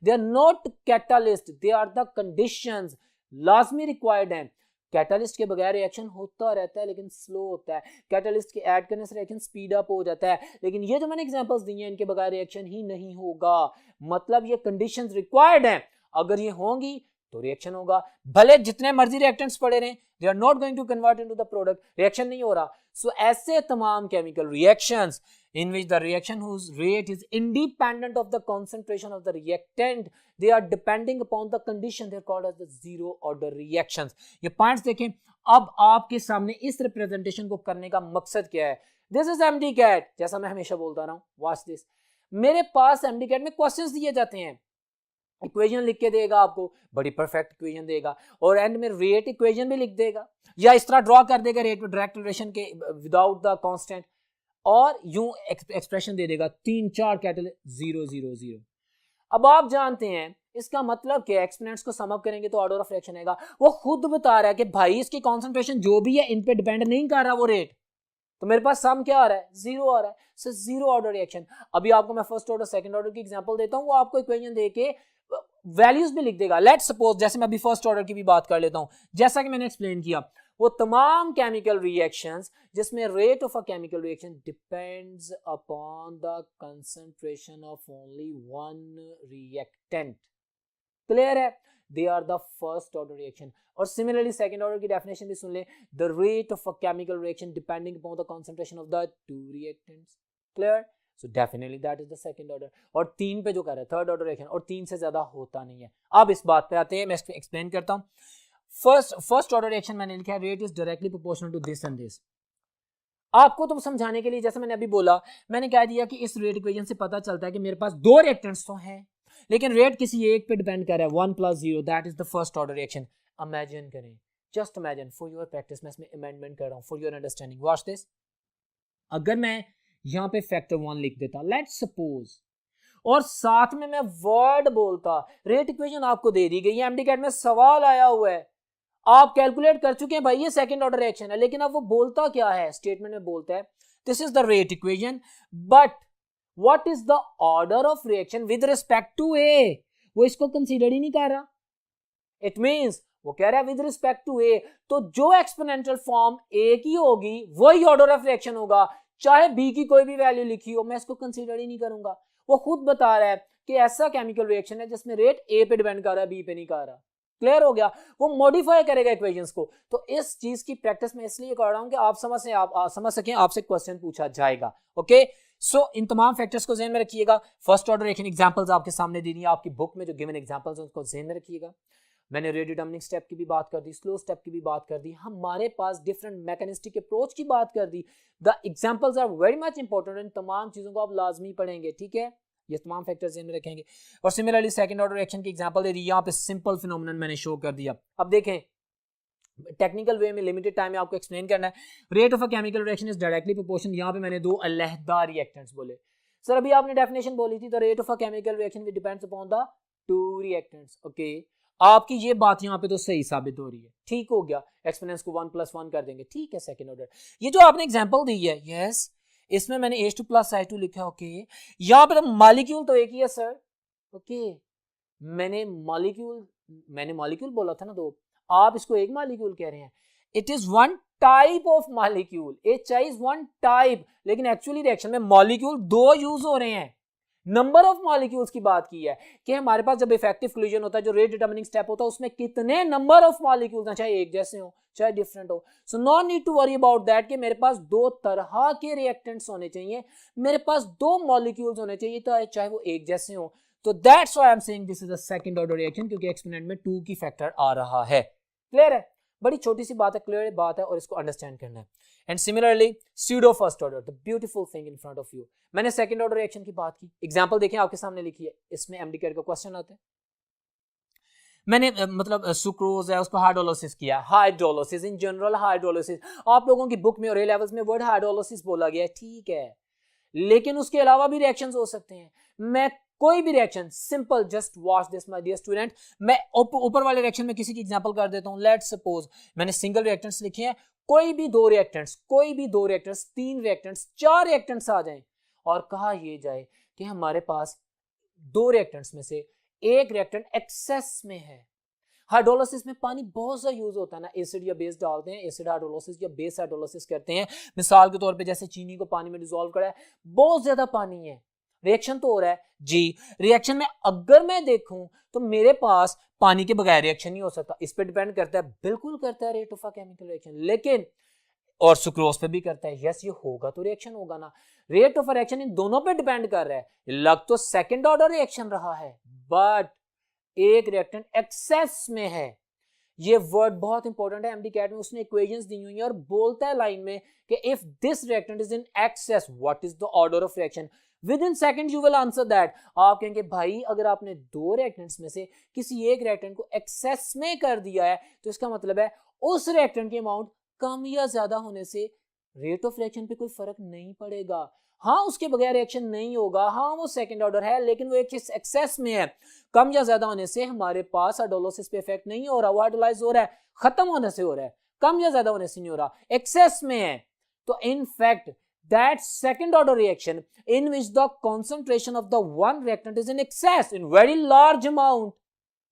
S1: They are not catalyst, they are the conditions, लाजमी रिक्वायर्ड हैं। कैटालिस्ट के बगैर रिएक्शन होता रहता है लेकिन स्लो होता है, कैटालिस्ट के ऐड करने से रिएक्शन स्पीड अप हो जाता है, लेकिन ये जो मैंने एग्जांपल्स दिए हैं इनके बगैर रिएक्शन ही नहीं होगा। मतलब ये कंडीशंस रिक्वायर्ड हैं, अगर ये होंगी तो रिएक्शन होगा, भले जितने मर्जी रिएक्टेंट्स पड़े रहें, they are not going to convert into the product, reaction नहीं हो रहा। सो ऐसे तमाम chemical reactions in which the reaction whose rate is independent of the concentration of the reactant, they are depending upon the condition, they are called as the zero order reactions. ये points देखें। अब आपके सामने इस representation को करने का मकसद क्या है। दिस इज MDCAT, जैसा मैं हमेशा बोलता रहा हूं, वॉच दिस। मेरे पास MDCAT में क्वेश्चंस दिए जाते हैं, इक्वेशन लिख के देगा आपको, बड़ी परफेक्ट इक्वेशन देगा, और एंड में रेट इक्वेशन भी लिख देगा, या इस तरह ड्रॉ कर देगा रेट में डायरेक्ट रिलेशन के विदाउट द कांस्टेंट, और यूं एक्सप्रेशन दे देगा 3-4 कैटालिस्ट 0 0 0। अब आप जानते हैं इसका मतलब क्या है, एक्सपोनेंट्स को सम अप करेंगे तो ऑर्डर ऑफ रिएक्शन आएगा। वो खुद बता रहा है कि भाई इसकी कंसंट्रेशन जो भी है इन पे डिपेंड नहीं कर रहा वो रेट, तो मेरे पास सम क्या आ रहा है, जीरो आ रहा है, सो जीरो ऑर्डर रिएक्शन। अभी आपको मैं फर्स्ट ऑर्डर सेकंड ऑर्डर की एग्जांपल देता हूं, वो आपको इक्वेशन देके वैल्यूज भी लिख देगा। लेट्स सपोज, जैसे मैं अभी फर्स्ट ऑर्डर की भी बात कर लेता हूं, जैसा कि मैंने एक्सप्लेन किया, वो तमाम केमिकल रिएक्शंस जिसमें rate of a chemical reaction depends upon the concentration of only one reactant, clear है, they are the first order reaction. और सिमिलरली सेकंड ऑर्डर की डेफिनेशन भी सुन ले, the rate of a chemical reaction depending upon the concentration of the two reactants, clear, so definitely that is the second order. और 3 पे जो कर रहा है थर्ड ऑर्डर रिएक्शन, और 3 से ज्यादा होता नहीं है। अब इस बात पे आते हैं, मैं एक्सप्लेन करता हूं। फर्स्ट ऑर्डर रिएक्शन मैंने लिखा है, rate is directly proportional to this and this. आपको तो समझाने के लिए, जैसे मैंने अभी बोला, मैंने कह दिया कि इस रेट इक्वेशन से पता चलता है कि मेरे पास 2 रिएक्टेंट्स तो हैं लेकिन रेट किसी एक पे डिपेंड कर रहा है, 1 + 0, that is the first order reaction. Imagine करें, just imagine, for your practice, मैं इसमें अमेंडमेंट कर रहा हूं, for your understanding, watch this. अगर मैं यहां पे फैक्टर 1 लिख देता, लेट्स सपोज, और साथ में मैं वर्ड बोलता, रेट इक्वेशन आपको दे दी गई है, MDCAT में सवाल आया हुआ है, आप कैलकुलेट कर चुके हैं भाई ये सेकंड ऑर्डर रिएक्शन है, लेकिन अब वो बोलता क्या है, स्टेटमेंट में बोलता है this is the rate equation but what is the order of reaction with respect to A, वो इसको कंसीडर ही नहीं कर रहा। इट मींस वो कह रहा है विद रिस्पेक्ट टू ए, तो जो एक्सपोनेंशियल फॉर्म ए की होगी वही ऑर्डर ऑफ रिएक्शन होगा, चाहे बी की कोई भी वैल्यू लिखी हो, मैं इसको कंसीडर ही नहीं करूंगा। वो खुद बता रहा है कि ऐसा केमिकल रिएक्शन है जिसमें रेट ए पे डिपेंड कर रहा है, बी पे नहीं कर रहा, क्लियर हो गया, वो मॉडिफाई करेगा इक्वेशंस को। तो इस चीज की प्रैक्टिस में इसलिए कर रहा हूं कि आप समझ सकें, आपसे क्वेश्चन पूछा जाएगा। ओके, सो इन तमाम फैक्टर्स को ध्यान में रखिएगा। फर्स्ट ऑर्डर रिएक्शन एग्जांपल्स आपके सामने दी है, आपकी बुक में जो गिवन एग्जांपल्स हैं उसको ध्यान में रखिएगा। मैंने रेट डिटरमिनिंग स्टेप की भी बात कर दी, स्लो स्टेप की भी बात कर दी, हमारे पास डिफरेंट मैकेनिस्टिक अप्रोच की बात कर दी। The examples are very much important, इन तमाम चीजों को आप लाजमी पढ़ेंगे, ठीक है, ये तमाम फैक्टर्स ध्यान में रखेंगे। और सिमिलरली सेकंड ऑर्डर रिएक्शन की एग्जांपल दे दी, यहां पे सिंपल फिनोमेनन मैंने शो कर दिया। अब देखें, टेक्निकल वे में लिमिटेड टाइम में आपको एक्सप्लेन करना है। Rate of a chemical reaction is directly proportional, यहाँ पे मैंने दो अलहदा रिएक्टेंट्स बोले। सर अभी आपने डेफिनेशन बोली थी, the rate of a chemical reaction which depends upon the two reactants. Okay, आपकी ये बात यहाँ पे तो सही साबित हो रही है, ठीक हो गया, एक्सपोनेंस को 1+1 कर देंगे, ठीक है सेकंड ऑर्डर। ये जो आपने एग्जांपल दी है, यस, इसमें मैंने H2 + I2 लिखा, ओके, यहाँ पे तो मॉलिक्यूल तो एक ही है सर, ओके, मैंने मॉलिक्यूल बोला था ना दो, आप इसको एक मॉलिक्यूल कह रहे हैं। It is one type of molecule, HI is one type, लेकिन एक्चुअली रिएक्शन में मॉलिक्यूल दो यूज हो रहे हैं। नंबर ऑफ मॉलिक्यूल्स की बात की है कि हमारे पास जब इफेक्टिव कोलिजन होता है, जो रेट डिटरमिनिंग स्टेप होता है, उसमें कितने नंबर ऑफ मॉलिक्यूल्स हैं, चाहे एक जैसे हो चाहे डिफरेंट हो। So no need to worry about that कि मेरे पास दो तरह के रिएक्टेंट्स होने चाहिए, मेरे पास दो मॉलिक्यूल्स होने चाहिए, तो चाहे वो एक जैसे हो। तो that's why I am saying this is a second order reaction, क्योंकि एक्सपोनेंट में 2 की फैक्टर आ रहा है। क्लियर है, बड़ी छोटी सी बात है, क्लियर बात है, और इसको अंडरस्टैंड करना है। And similarly pseudo first order, the beautiful thing in front of you. मैंने सेकंड ऑर्डर रिएक्शन की बात की, एग्जांपल देखें आपके सामने लिखी है, इसमें एमडीकेट का क्वेश्चन आता है। मैंने मतलब सुक्रोज है, उसको हाइड्रोलिसिस किया, हाइड्रोलिसिस इन जनरल, हाइड्रोलिसिस आप लोगों की बुक में और ए लेवल्स में वर्ड हाइड्रोलिसिस बोला गया है, ठीक है, लेकिन उसके अलावा भी रिएक्शंस हो सकते हैं। मैं कोई भी reaction, simple, just watch this my dear student, मैं ऊपर वाले रिएक्शन में किसी की एग्जांपल कर देता हूं। लेट्स सपोज मैंने सिंगल रिएक्टेंट्स लिखे हैं, कोई भी दो रिएक्टेंट्स, 3 रिएक्टेंट्स, 4 रिएक्टेंट्स आ जाएं और कहा यह जाए कि हमारे पास दो रिएक्टेंट्स में से एक रिएक्टेंट एक्सेस में है। हाइड्रोलिसिस में पानी बहुत सा यूज होता है ना, एसिड या बेस डालते हैं, एसिड हाइड्रोलिसिस या बेस हाइड्रोलिसिस करते हैं। मिसाल के तौर पे जैसे चीनी को पानी में डिसॉल्व करा है, बहुत ज्यादा पानी है, रिएक्शन तो हो रहा है जी। रिएक्शन में अगर मैं देखूं तो मेरे पास पानी के बगैर रिएक्शन नहीं हो सकता, इस पे डिपेंड करता है, बिल्कुल करता है rate of a chemical reaction, लेकिन और सुक्रोज पे भी करता है, यस ये होगा तो रिएक्शन होगा ना। रेट ऑफ रिएक्शन इन दोनों पे डिपेंड कर रहा है। लग तो सेकंड ऑर्डर रिएक्शन रहा है, बट एक रिएक्टेंट एक्सेस में है। ये वर्ड बहुत इंपॉर्टेंट है, एमडीकैट में उसने इक्वेशंस दी हुई हैं और बोलता है लाइन में कि if this reactant is in excess, what is the order of reaction, with in second you will answer that. आप कहेंगे भाई अगर आपने दो रिएक्टेंट्स में से किसी एक रिएक्टेंट को एक्सेस में कर दिया है, तो इसका मतलब है उस रिएक्टेंट की अमाउंट कम या ज्यादा होने से रेट ऑफ रिएक्शन पे कोई फर्क नहीं पड़ेगा। हाँ उसके बगैर रिएक्शन नहीं होगा, हाँ वो सेकंड ऑर्डर है, लेकिन वो एक एक्सेस में है, कम या ज्यादा होने से हमारे पास हाइड्रोलिसिस पे इफेक्ट नहीं हो रहा, वो हाइड्रोलाइज हो रहा है, खत्म होने से हो रहा है, कम या ज्यादा होने से नहीं हो रहा, एक्सेस में है। तो in fact that second order reaction in which the concentration of the one reactant is in excess in very large amount,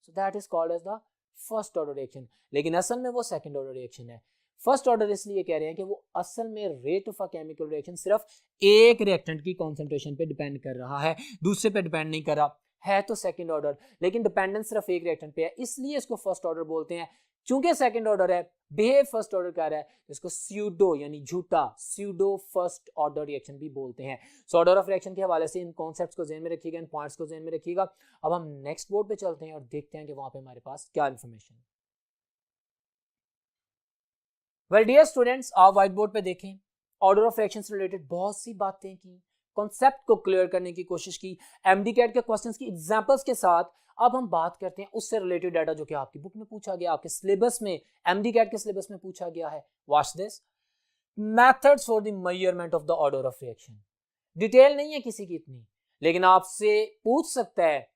S1: so that is called as the first order reaction। लेकिन असल में वो second order reaction है। First order इसलिए कह रहे हैं कि वो असल में rate of a chemical reaction सिर्फ एक रिएक्टेंट की कॉन्सेंट्रेशन पे डिपेंड कर रहा है, दूसरे पे डिपेंड नहीं कर रहा है, तो सेकंड ऑर्डर, लेकिन डिपेंडेंस सिर्फ एक रिएक्टेंट पे है, इसलिए इसको फर्स्ट ऑर्डर बोलते हैं। चूंकि सेकंड ऑर्डर है, बिहेव फर्स्ट ऑर्डर कर रहा है, इसको स्यूडो यानी झूठा, स्यूडो फर्स्ट ऑर्डर रिएक्शन भी बोलते हैं। सो ऑर्डर ऑफ रिएक्शन के हवाले से इन कॉन्सेप्ट्स को ध्यान में रखिएगा, इन पॉइंट्स को ध्यान में रखिएगा। अब हम नेक्स्ट बोर्ड पे चलते हैं और देखते हैं कि वहां पे हमारे पास क्या इंफॉर्मेशन है। वेल डियर स्टूडेंट्स, आप व्हाइट बोर्ड पे देखें, ऑर्डर ऑफ रिएक्शन से रिलेटेड बहुत सी बातें की, कॉन्सेप्ट को क्लियर करने की कोशिश की, एमडीकैट के क्वेश्चंस की एग्जांपल्स के साथ। अब हम बात करते हैं उससे रिलेटेड डाटा जो कि आपकी बुक में पूछा गया, आपके सिलेबस में, एमडीकैट के सिलेबस में पूछा गया है। Watch this, methods for the measurement of the order of reaction. Detail नहीं है किसी की इतनी, लेकिन आपसे पूछ सकता है,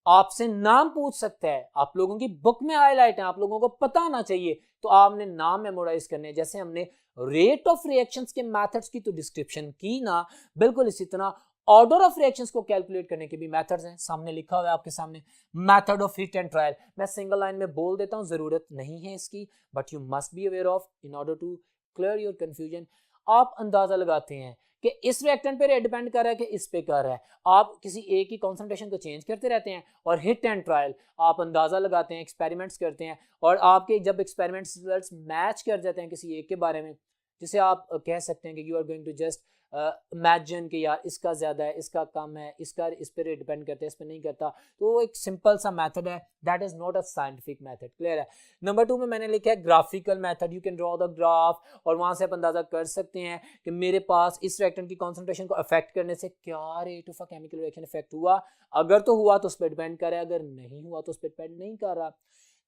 S1: आपसे नाम पूछ सकता है, आप लोगों की बुक में हाईलाइट है, आप लोगों को पता होना चाहिए, तो आपने नाम मेमोराइज करने। जैसे हमने रेट ऑफ रिएक्शंस के मेथड्स की तो डिस्क्रिप्शन की ना, बिल्कुल इसी तरह ऑर्डर ऑफ रिएक्शंस को कैलकुलेट करने के भी मेथड्स हैं, सामने लिखा हुआ है आपके सामने, method of hit and trial. मैं सिंगल लाइन में बोल देता हूं, जरूरत नहीं है इसकी, but you must be aware of in order to clear your confusion. आप अंदाजा लगाते हैं कि इस रिएक्टेंट पे डिपेंड कर रहा है कि इस पे कर रहा है, आप किसी एक की कॉन्सेंट्रेशन को चेंज करते रहते हैं, और हिट एंड ट्रायल आप अंदाजा लगाते हैं, एक्सपेरिमेंट्स करते हैं, और आपके जब एक्सपेरिमेंट्स रिजल्ट्स मैच कर जाते हैं किसी एक के बारे में, जिसे आप कह सकते हैं कि you are going to just imagine कि यार इसका ज्यादा है, इसका कम है, इसका इस पर डिपेंड करता है, इस पर नहीं करता, तो वो एक सिंपल सा मेथड है, that is not a scientific method. Clear है। नंबर 2 में मैंने लिखा है graphical method, you can draw the graph, और वहां से आप अंदाजा कर सकते हैं कि मेरे पास इस रिएक्टेंट की कॉन्सेंट्रेशन को अफेक्ट करने से क्या rate of a chemical reaction effect हुआ, अगर तो हुआ तो उस पर डिपेंड कर रहा है, अगर नहीं हुआ तो उस पर डिपेंड नहीं कर रहा।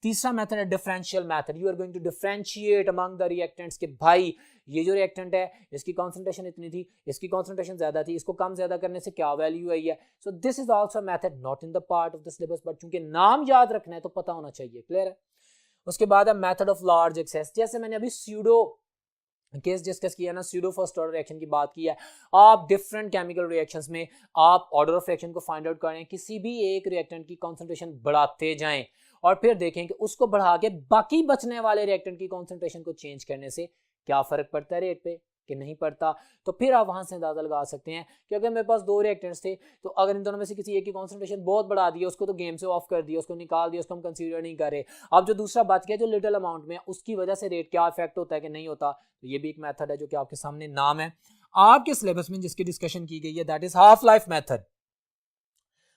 S1: तीसरा मेथड है differential method. You are going to differentiate among the reactants के भाई ये जो रिएक्टेंट है इसकी कॉन्सेंट्रेशन इतनी थी, इसकी कॉन्सेंट्रेशन ज्यादा थी, इसको कम ज्यादा करने से क्या वैल्यू आई है। सो this is also method not in the part of the syllabus, but चूंकि नाम याद रखना है तो पता होना चाहिए। क्लियर है। उसके बाद है मेथड ऑफ लार्ज एक्सेस। जैसे मैंने अभी स्यूडो केस डिस्कस किया ना, स्यूडो फर्स्ट ऑर्डर रिएक्शन की बात की है। आप डिफरेंट केमिकल रिएक्शंस में आप ऑर्डर ऑफ रिएक्शन को फाइंड आउट करें, किसी भी एक रिएक्टेंट की कॉन्सेंट्रेशन बढ़ाते जाएं और फिर देखें कि उसको बढ़ा के बाकी बचने वाले रिएक्टेंट की कॉन्सेंट्रेशन को चेंज करने से क्या फर्क पड़ता है रेट पे कि नहीं पड़ता। तो फिर आप वहां से अंदाजा लगा सकते हैं कि अगर मेरे पास दो रिएक्टेंट्स थे तो अगर इन दोनों में से किसी एक की कॉन्सेंट्रेशन बहुत बढ़ा दी, उसको तो गेम से ऑफ कर दिया, उसको निकाल दिया, उसको हम कंसीडर नहीं कर रहे। अब जो दूसरा बच गया जो लिटिल अमाउंट में, उसकी वजह से रेट क्या इफेक्ट होता है कि नहीं होता, तो ये भी एक मेथड है जो कि आपके सामने नाम है आपके सिलेबस में जिसकी डिस्कशन की गई है, that is half life method.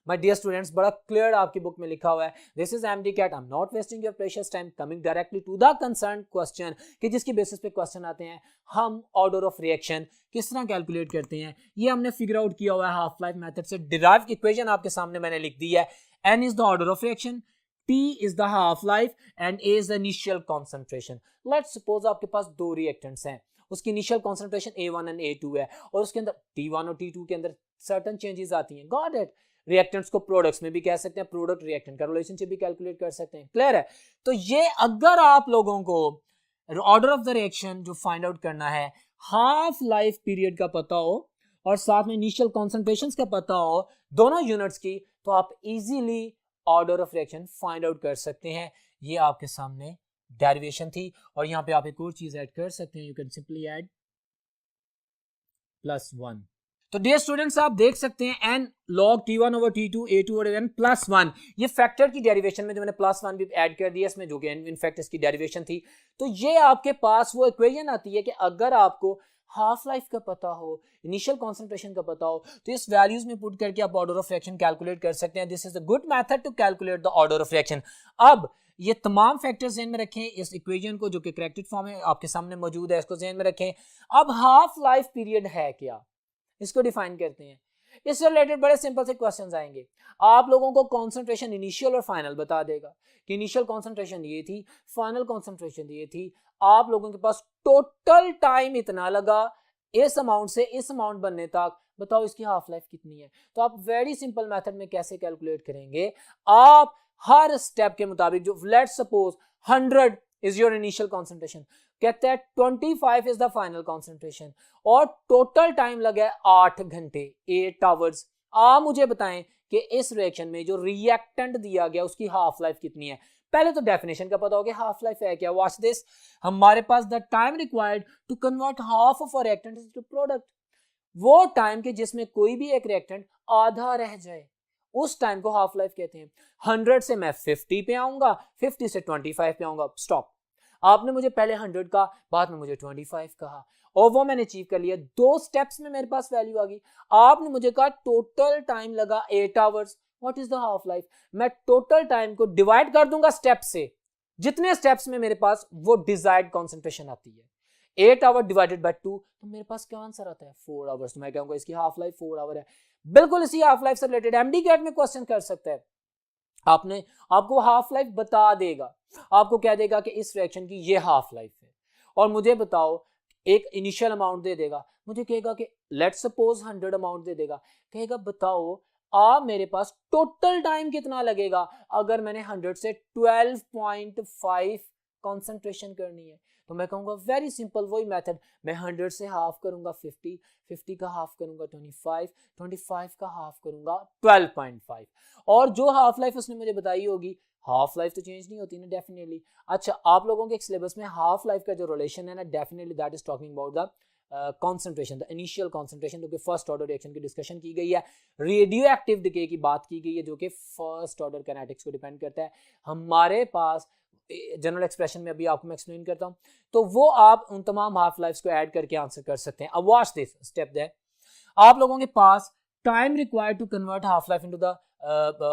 S1: My dear students, बड़ा क्लियर आपकी बुक में लिखा हुआ है, this is MDCAT, I am not wasting your precious time, coming directly to the concern question, कि जिसकी बेसिस पे क्वेश्चन आते हैं। हम ऑर्डर ऑफ रिएक्शन किस तरह कैलकुलेट करते हैं ये हमने फिगर आउट किया हुआ है हाफ लाइफ मेथड से। डिराइव इक्वेशन आपके सामने मैंने लिख दी है। N is the order of reaction, T is the half life and A is the initial concentration. Let's suppose आपके पास दो रिएक्टेंट्स हैं, उसकी initial concentration A1 and A2 है और उसके अंदर T1 और T2 के अंदर सर्टन चेंजेस आती हैं। Got it. रिएक्टेंट्स को प्रोडक्ट्स में भी कह सकते हैं, प्रोडक्ट रिएक्टेंट का रिलेशनशिप भी कैलकुलेट कर सकते हैं। क्लियर है। तो ये अगर आप लोगों को ऑर्डर ऑफ द रिएक्शन जो फाइंड आउट करना है, हाफ लाइफ पीरियड का पता हो और साथ में इनिशियल कॉन्सेंट्रेशंस का पता हो दोनों यूनिट्स की, तो आप easily order of reaction find out कर सकते हैं। ये आपके सामने डेरिवेशन थी और यहां पे आप एक और चीज ऐड कर सकते हैं, यू कैन सिंपली ऐड +1। तो डियर स्टूडेंट्स आप देख सकते हैं n log T1 over T2 A2 over n +1, ये फैक्टर की डेरिवेशन में जो मैंने +1 भी ऐड कर दिया इसमें, जो कि इनफैक्ट इसकी डेरिवेशन थी। तो ये आपके पास वो इक्वेशन आती है कि अगर आपको हाफ लाइफ का पता हो, इनिशियल कॉन्सेंट्रेशन का पता हो, तो इस वैल्यूज में पुट करके आप ऑर्डर ऑफ रिएक्शन कैलकुलेट कर सकते हैं। This is a good method to calculate the order of reaction. अब ये तमाम फैक्टर्स ध्यान में रखें, इस इक्वेशन को जो कि करेक्टेड फॉर्म में आपके सामने मौजूद है इसको ध्यान में रखें। अब हाफ लाइफ पीरियड है क्या, इसको डिफाइन करते हैं। इससे रिलेटेड बड़े सिंपल से क्वेश्चंस आएंगे। आप लोगों को कॉन्सेंट्रेशन इनिशियल और फाइनल बता देगा कि इनिशियल कॉन्सेंट्रेशन ये थी, फाइनल कॉन्सेंट्रेशन ये थी। आप लोगों के पास टोटल टाइम इतना लगा इस अमाउंट से इस अमाउंट बनने तक, बताओ इसकी हाफ लाइफ कितनी है। तो आप वेरी सिंपल मेथड में कैसे कैलकुलेट करेंगे, आप हर स्टेप के मुताबिक, जो let's suppose 100 is your initial concentration, कहते हैं 25 इज द फाइनल कॉन्सेंट्रेशन और टोटल टाइम लगा है 8 घंटे 8 आवर्स। आप मुझे बताएं कि इस रिएक्शन में जो रिएक्टेंट दिया गया उसकी हाफ लाइफ कितनी है। पहले तो डेफिनेशन का पता हो कि हाफ लाइफ है क्या। वॉच दिस, हमारे पास the time required to convert half of a reactant into product, वो टाइम के जिसमें कोई भी एक रिएक्टेंट आधा रह जाए उस टाइम को हाफ लाइफ कहते हैं। 100 से मैं 50 पे आऊंगा, 50 से 25 पे आऊंगा। स्टॉप, आपने मुझे पहले 100 का, बाद में मुझे 25 कहा और वो मैंने अचीव कर लिया। 2 स्टेप्स में मेरे पास वैल्यू आ गई। आपने मुझे कहा टोटल टाइम लगा 8 hours, what is the half life. मैं टोटल टाइम को डिवाइड कर दूंगा स्टेप से, जितने स्टेप्स में मेरे पास वो डिजायर्ड कॉन्सेंट्रेशन आती है। 8 आवर डिवाइडेड बाय 2, तो मेरे पास क्या आंसर आता है 4 आवर्स। तो मैं कहूंगा इसकी हाफ लाइफ 4 आवर है। बिल्कुल इसी हाफ लाइफ से रिलेटेड MDCAT में क्वेश्चन कर सकता है। आपको हाफ लाइफ बता देगा, आपको कह देगा कि इस रिएक्शन की ये हाफ लाइफ है और मुझे बताओ, एक इनिशियल अमाउंट दे देगा, मुझे कहेगा कि लेट्स सपोज 100 अमाउंट दे देगा, कहेगा बताओ आप मेरे पास टोटल टाइम कितना लगेगा अगर मैंने 100 से 12.5 कंसंट्रेशन करनी है। तो मैं कहूंगा वेरी सिंपल, वही मेथड, मैं 100 से हाफ करूंगा 50, 50 का हाफ करूंगा 25, 25 का हाफ करूंगा 12.5 और जो हाफ लाइफ उसने मुझे बताई होगी, हाफ लाइफ तो चेंज नहीं होती ना डेफिनेटली। अच्छा, आप लोगों के सिलेबस में हाफ लाइफ का जो रिलेशन है ना, definitely that is talking about the concentration, the initial concentration, जो कि फर्स्ट ऑर्डर रिएक्शन की डिस्कशन की गई है। रेडियो एक्टिव डिके की बात की गई है जो कि फर्स्ट ऑर्डर काइनेटिक्स को डिपेंड करता है। हमारे पास जनरल एक्सप्रेशन में अभी आपको मैं एक्सप्लेन करता हूं, तो वो आप उन तमाम हाफ लाइफ्स को ऐड करके आंसर कर सकते हैं। अब वॉच दिस स्टेप दैट आप लोगों के पास time required to convert half life into the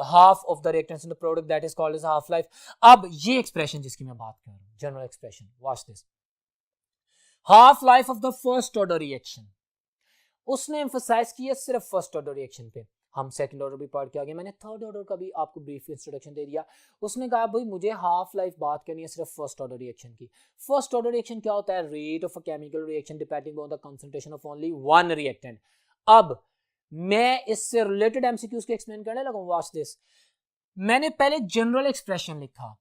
S1: half of the reactants in the product, that is called as half life. अब ये एक्सप्रेशन जिसकी मैं बात कर रहा हूं, general expression, watch this, half life of the first order reaction, उसने emphasize किया सिर्फ फर्स्ट ऑर्डर रिएक्शन पे। हम सेकंड ऑर्डर भी पढ़ के आ गए, मैंने थर्ड ऑर्डर का भी आपको ब्रीफ इंट्रोडक्शन दे दिया। उसने कहा भाई मुझे हाफ लाइफ बात करनी है सिर्फ फर्स्ट ऑर्डर रिएक्शन की। फर्स्ट ऑर्डर रिएक्शन क्या होता है? Rate of a chemical reaction depending on the concentration of only one reactant. अब मैं इससे रिलेटेड एमसीक्यूज को एक्सप्लेन करने लगा। Watch this. मैंने पहले जनरल एक्सप्रेशन लिखा,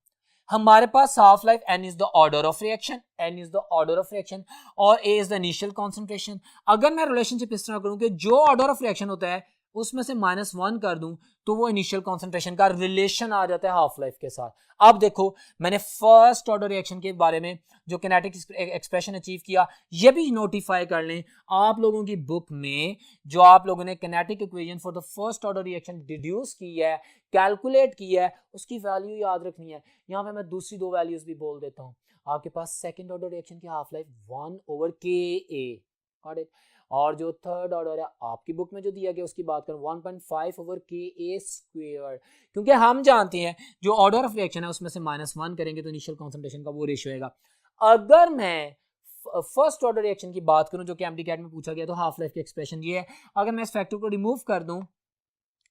S1: हमारे पास half life n is the order of reaction, n is the order of reaction और a is the initial concentration. अगर मैं रिलेशनशिप इस तरह करूं कि जो ऑर्डर ऑफ रिएक्शन होता है उसमें से -1 कर दूं तो वो इनिशियल कॉन्सेंट्रेशन का रिलेशन आ जाता है हाफ लाइफ के साथ। अब देखो मैंने फर्स्ट ऑर्डर रिएक्शन के बारे में जो किनेटिक एक्सप्रेशन अचीव किया, ये भी नोटिफाई कर लें। आप लोगों की बुक में जो आप लोगों ने kinetic equation for the first order reaction deduce की है, कैलकुलेट की है, उसकी वैल्यू याद रखनी है। यहाँ पे मैं दूसरी दो वैल्यूज भी बोल देता हूँ। आपके पास सेकेंड ऑर्डर रिएक्शन की हाफ लाइफ 1/Ka, और जो थर्ड ऑर्डर है आपकी बुक में जो दिया गया उसकी बात करें 1.5/Ka², क्योंकि हम जानते हैं जो ऑर्डर ऑफ रिएक्शन है उसमें से -1 करेंगे तो इनिशियल कॉन्सेंट्रेशन का वो रेशियो आएगा। अगर मैं फर्स्ट ऑर्डर रिएक्शन की बात करूं जो कि एमडीकैट में पूछा गया तो हाफ लाइफ की एक्सप्रेशन ये है। अगर मैं इस फैक्टर को रिमूव कर दूं,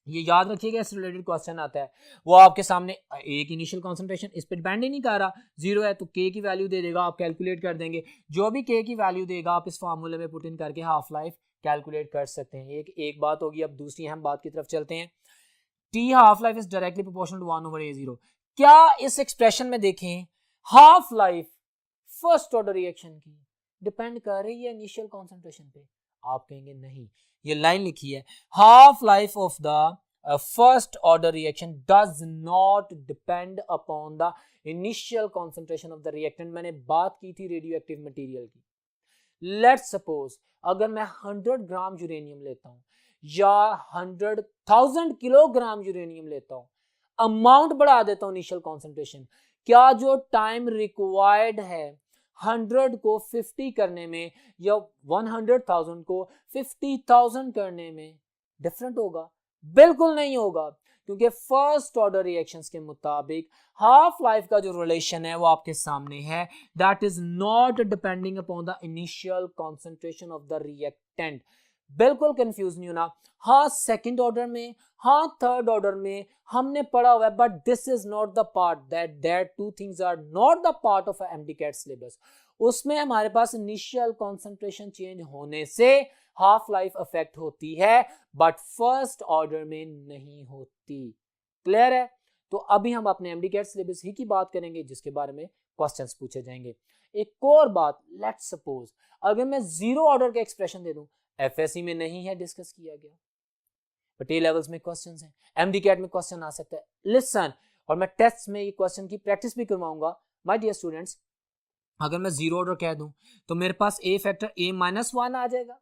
S1: ये याद रखिएगा इससे रिलेटेड क्वेश्चन आता है, वो आपके सामने एक इनिशियल कॉन्सेंट्रेशन इस पर डिपेंड ही नहीं कर रहा, 0 है तो के की वैल्यू दे देगा, आप कैलकुलेट कर देंगे। जो भी के की वैल्यू देगा आप इस फार्मूले में पुट इन करके हाफ लाइफ कैलकुलेट कर सकते हैं। एक बात होगी। अब दूसरी अहम बात की तरफ चलते हैं। T half life is directly proportional to 1/A0। क्या इस एक्सप्रेशन में देखें half life first order reaction की डिपेंड कर रही है इनिशियल कॉन्सेंट्रेशन पे? आप कहेंगे नहीं, ये लाइन लिखी है, half life of the first order reaction does not depend upon the initial concentration of the reactant. मैंने बात की थी रेडियो एक्टिव मटीरियल की। लेट्स सपोज अगर मैं 100 ग्राम यूरेनियम लेता हूं या 100,000 किलोग्राम यूरेनियम लेता हूं, अमाउंट बढ़ा देता हूं इनिशियल कॉन्सेंट्रेशन, क्या जो टाइम रिक्वायर्ड है 100 को 50 करने में या 100,000 को 50,000 करने में डिफरेंट होगा? बिल्कुल नहीं होगा, क्योंकि फर्स्ट ऑर्डर रिएक्शंस के मुताबिक हाफ लाइफ का जो रिलेशन है वो आपके सामने है, that is not depending upon the initial concentration of the reactant. बिल्कुल कंफ्यूज नहीं होना। हाँ सेकंड ऑर्डर में, हाँ थर्ड ऑर्डर में हमने पढ़ा हुआ है, but this is not the part that two things are not the part of MDCAT syllabus. उसमें हमारे पास इनिशियल कॉन्सेंट्रेशन चेंज होने से हाफ लाइफ अफेक्ट होती है, बट फर्स्ट ऑर्डर में नहीं होती। क्लियर है? तो अभी हम अपने एमडीकैट सिलेबस ही की बात करेंगे जिसके बारे में क्वेश्चंस पूछे जाएंगे। एक और बात, लेट्स सपोज अगर मैं जीरो ऑर्डर का एक्सप्रेशन दे दूं, एफएससी में नहीं है, डिस्कस किया गया, बट ए लेवल्स में क्वेश्चंस हैं, एमडीकैट में क्वेश्चन आ सकता है। लिसन, और मैं टेस्ट में ये क्वेश्चन की प्रैक्टिस भी करवाऊंगा माय डियर स्टूडेंट्स। अगर मैं जीरो ऑर्डर कह दूं तो मेरे पास ए फैक्टर a-1 आ जाएगा,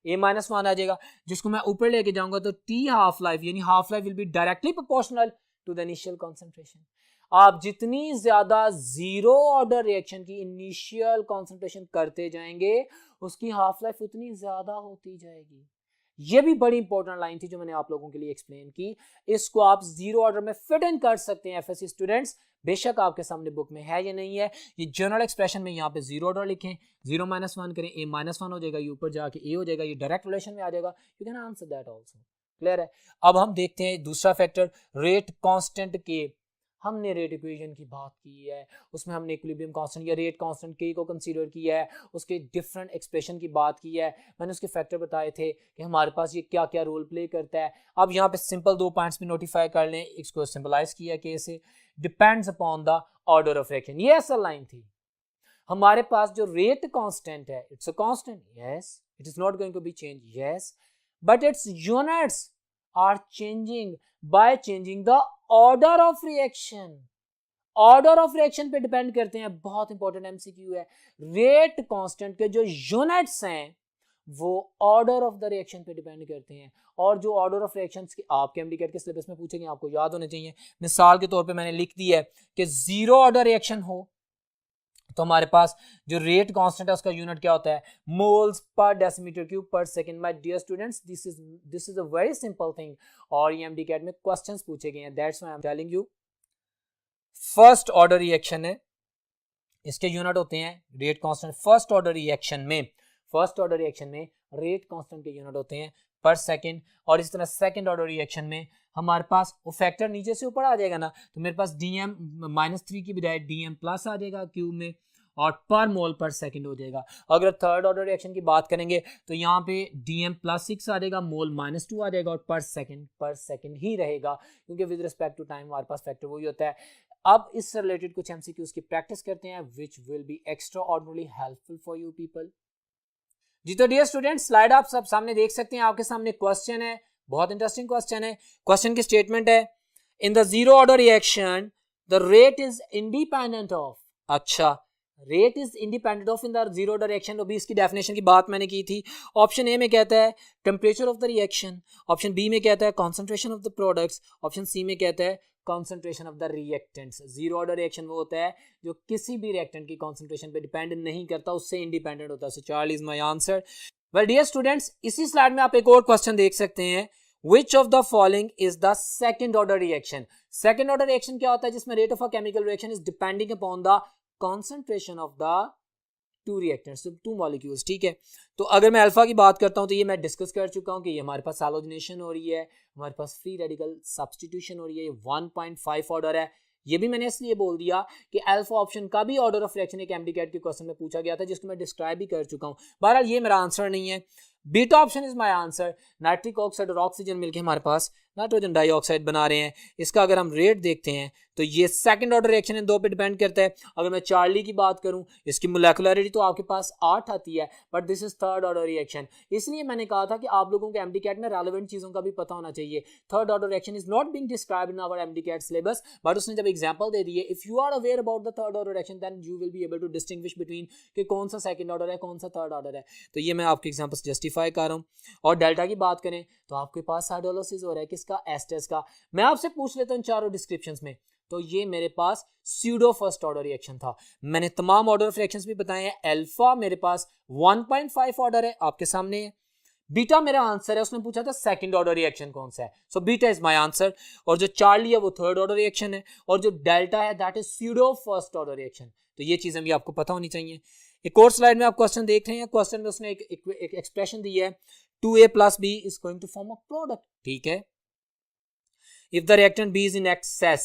S1: a-1 आ जाएगा, जिसको मैं ऊपर लेके जाऊंगा तो टी हाफ लाइफ यानी half life will be directly proportional to the initial concentration. आप जितनी ज्यादा जीरो ऑर्डर रिएक्शन की इनिशियल कॉन्सेंट्रेशन करते जाएंगे उसकी हाफ लाइफ उतनी ज्यादा होती जाएगी। ये भी बड़ी इंपॉर्टेंट लाइन थी जो मैंने आप लोगों के लिए एक्सप्लेन की। इसको आप जीरो ऑर्डर में फिट इन कर सकते हैं एफएससी स्टूडेंट्स, बेशक आपके सामने बुक में है या नहीं है। ये जनरल एक्सप्रेशन में यहाँ पे जीरो ऑर्डर लिखें, 0-1 करें, a-1 हो जाएगा, ये ऊपर जाके a हो जाएगा, ये डायरेक्ट रिलेशन में आ जाएगा। You can answer that also. Clear है? अब हम देखते हैं दूसरा फैक्टर, रेट कांस्टेंट के। हमने रेट इक्वेशन की बात की है, उसमें हमने इक्विलिब्रियम कांस्टेंट या रेट कांस्टेंट के को कंसीडर किया है, उसके डिफरेंट एक्सप्रेशन की बात की है, मैंने उसके फैक्टर बताए थे कि हमारे पास ये क्या क्या रोल प्ले करता है। अब यहाँ पे सिंपल 2 पॉइंट्स भी नोटिफाई कर लें, इसको सिंबलाइज किया कि इसे depends upon the order of reaction. ये असल लाइन थी। हमारे पास जो रेट कांस्टेंट है, it's a constant, yes, it is not going to be change, yes, but its units are changing by changing the order of reaction. Order of reaction पे depend करते हैं। बहुत इंपॉर्टेंट एमसीक्यू है। Rate constant के जो units हैं वो order of the reaction पे डिपेंड करते हैं, और जो ऑर्डर ऑफ रिएक्शंस के आपके एमडीकैट के सिलेबस में पूछेंगे आपको याद होने चाहिए। मिसाल के तौर पे मैंने लिख दिया है कि जीरो ऑर्डर रिएक्शन हो तो हमारे पास जो रेट कांस्टेंट है उसका यूनिट क्या होता है, मोल्स पर डेसीमीटर क्यूब पर second. My dear students, this is a very simple thing, और ये एमडीकैट में क्वेश्चंस पूछे गए हैं, that's why I am telling you. First order reaction है, इसके यूनिट होते हैं rate constant. First order reaction में रेट कांस्टेंट के यूनिट होते हैं पर सेकेंड, और इस तरह सेकेंड ऑर्डर रिएक्शन में हमारे पास वो फैक्टर नीचे से ऊपर आ जाएगा ना, तो मेरे पास dm-3 की बजाय dm प्लस आ जाएगा क्यूब में, और पर मोल पर सेकंड हो जाएगा। अगर थर्ड ऑर्डर रिएक्शन की बात करेंगे तो यहाँ पे dm+6 आ जाएगा, मोल -2 आ जाएगा, और पर सेकंड ही रहेगा, क्योंकि विद रिस्पेक्ट टू टाइम हमारे पास फैक्टर वही होता है। अब इससे रिलेटेड कुछ एमसीक्यूज की प्रैक्टिस करते हैं which will be extraordinarily helpful for you people. जी तो डियर स्टूडेंट, स्लाइड आप सब सामने देख सकते हैं, आपके सामने क्वेश्चन है, बहुत इंटरेस्टिंग क्वेश्चन है। क्वेश्चन की स्टेटमेंट है, in the zero order reaction the rate is independent of. अच्छा, rate is independent of in the zero order reaction, अभी इसकी डेफिनेशन की बात मैंने की थी। ऑप्शन ए में कहता है temperature of the reaction, option B में कहता है concentration of the products, option C में कहता है concentration of the reactants. Zero order reaction वो होता है जो किसी भी रिएक्टेंट की कॉन्सेंट्रेशन पे डिपेंड नहीं करता, उससे इंडिपेंडेंट होता है। So Charlie is my answer. Well dear students, इसी स्लाइड में आप एक और क्वेश्चन देख सकते हैं, Which of the following is the second order reaction? Second order reaction क्या होता है? जिसमें rate of a chemical reaction is depending upon the concentration of the two reactants, two molecules, ठीक है। तो अगर मैं अल्फा की बात करता हूं तो ये मैं डिस्कस कर चुका हूं कि ये हमारे पास हैलोजिनेशन हो रही है, हमारे पास फ्री रेडिकल सब्सटीट्यूशन हो रही है, ये 1.5 ऑर्डर है। ये भी मैंने इसलिए बोल दिया कि अल्फा ऑप्शन का भी ऑर्डर ऑफ रिएक्शन एक एमडीकैट के क्वेश्चन में पूछा गया था, जिसको मैं डिस्क्राइब भी कर चुका हूं। बहरहाल ये मेरा आंसर नहीं है, beta option is my answer. Nitric oxide और ऑक्सीजन मिलकर हमारे पास नाइट्रोजन डाइऑक्साइड बना रहे हैं। इसका अगर हम रेट देखते हैं तो ये सेकंड ऑर्डर रिएक्शन इन दो पे डिपेंड करता है। अगर मैं चार्ली की बात करूं, इसकी मोलेकुलरिटी तो आपके पास 8 आती है, but this is third order reaction. इसलिए मैंने कहा था कि आप लोगों को एमडीकैट में रेलेवेंट चीजों का भी पता होना चाहिए। Third order reaction is not being described in our MDCAT syllabus, but उसने जब एग्जांपल दे दिए, if you are aware about the third order reaction then you will be able to distinguish between कि कौन सा सेकंड ऑर्डर है, कौन सा थर्ड ऑर्डर है। तो ये मैं आपके एग्जांपल से जस्टिफाई कर रहा हूं। और डेल्टा की बात करें तो आपके पास हाइड्रोलिसिस हो रहा है, किसका? एस्टर्स का। मैं आपसे पूछ लेता हूं चारों डिस्क्रिप्शंस में, तो ये मेरे पास स्यूडो फर्स्ट ऑर्डर रिएक्शन था। मैंने तमाम ऑर्डर ऑफ रिएक्शंस भी बताए हैं। अल्फा मेरे पास 1.5 ऑर्डर है, आपके सामने है। बीटा मेरा आंसर है, उसने पूछा था सेकंड ऑर्डर रिएक्शन कौन सा है, so beta is my answer. और जो चार्ली है वो थर्ड ऑर्डर रिएक्शन है, और जो डेल्टा है that is pseudo first order reaction. तो ये चीजें भी आपको पता होनी चाहिए। एक और स्लाइड में आप क्वेश्चन देख रहे हैं, क्वेश्चन में उसने एक एक्सप्रेशन दी है, 2a plus b is going to form a product, ठीक है। If the reactant b is in excess,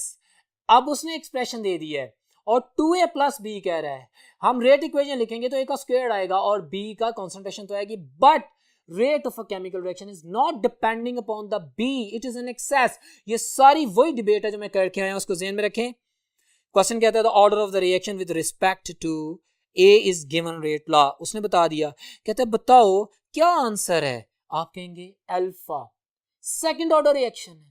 S1: अब उसने एक्सप्रेशन दे दी है और 2a plus b कह रहा है। हम रेट इक्वेशन लिखेंगे तो a का स्क्वायर आएगा और b का कॉन्सेंट्रेशन तो आएगी, but rate of a chemical reaction is not depending upon the b, it is in excess। ये सारी वही डिबेट है जो मैं करके आया हूं, उसको ध्यान में रखें। क्वेश्चन कहता है the order of the reaction with respect to a is given rate law, उसने बता दिया। कहता है बताओ क्या आंसर है, आप कहेंगे अल्फा। सेकंड ऑर्डर रिएक्शन है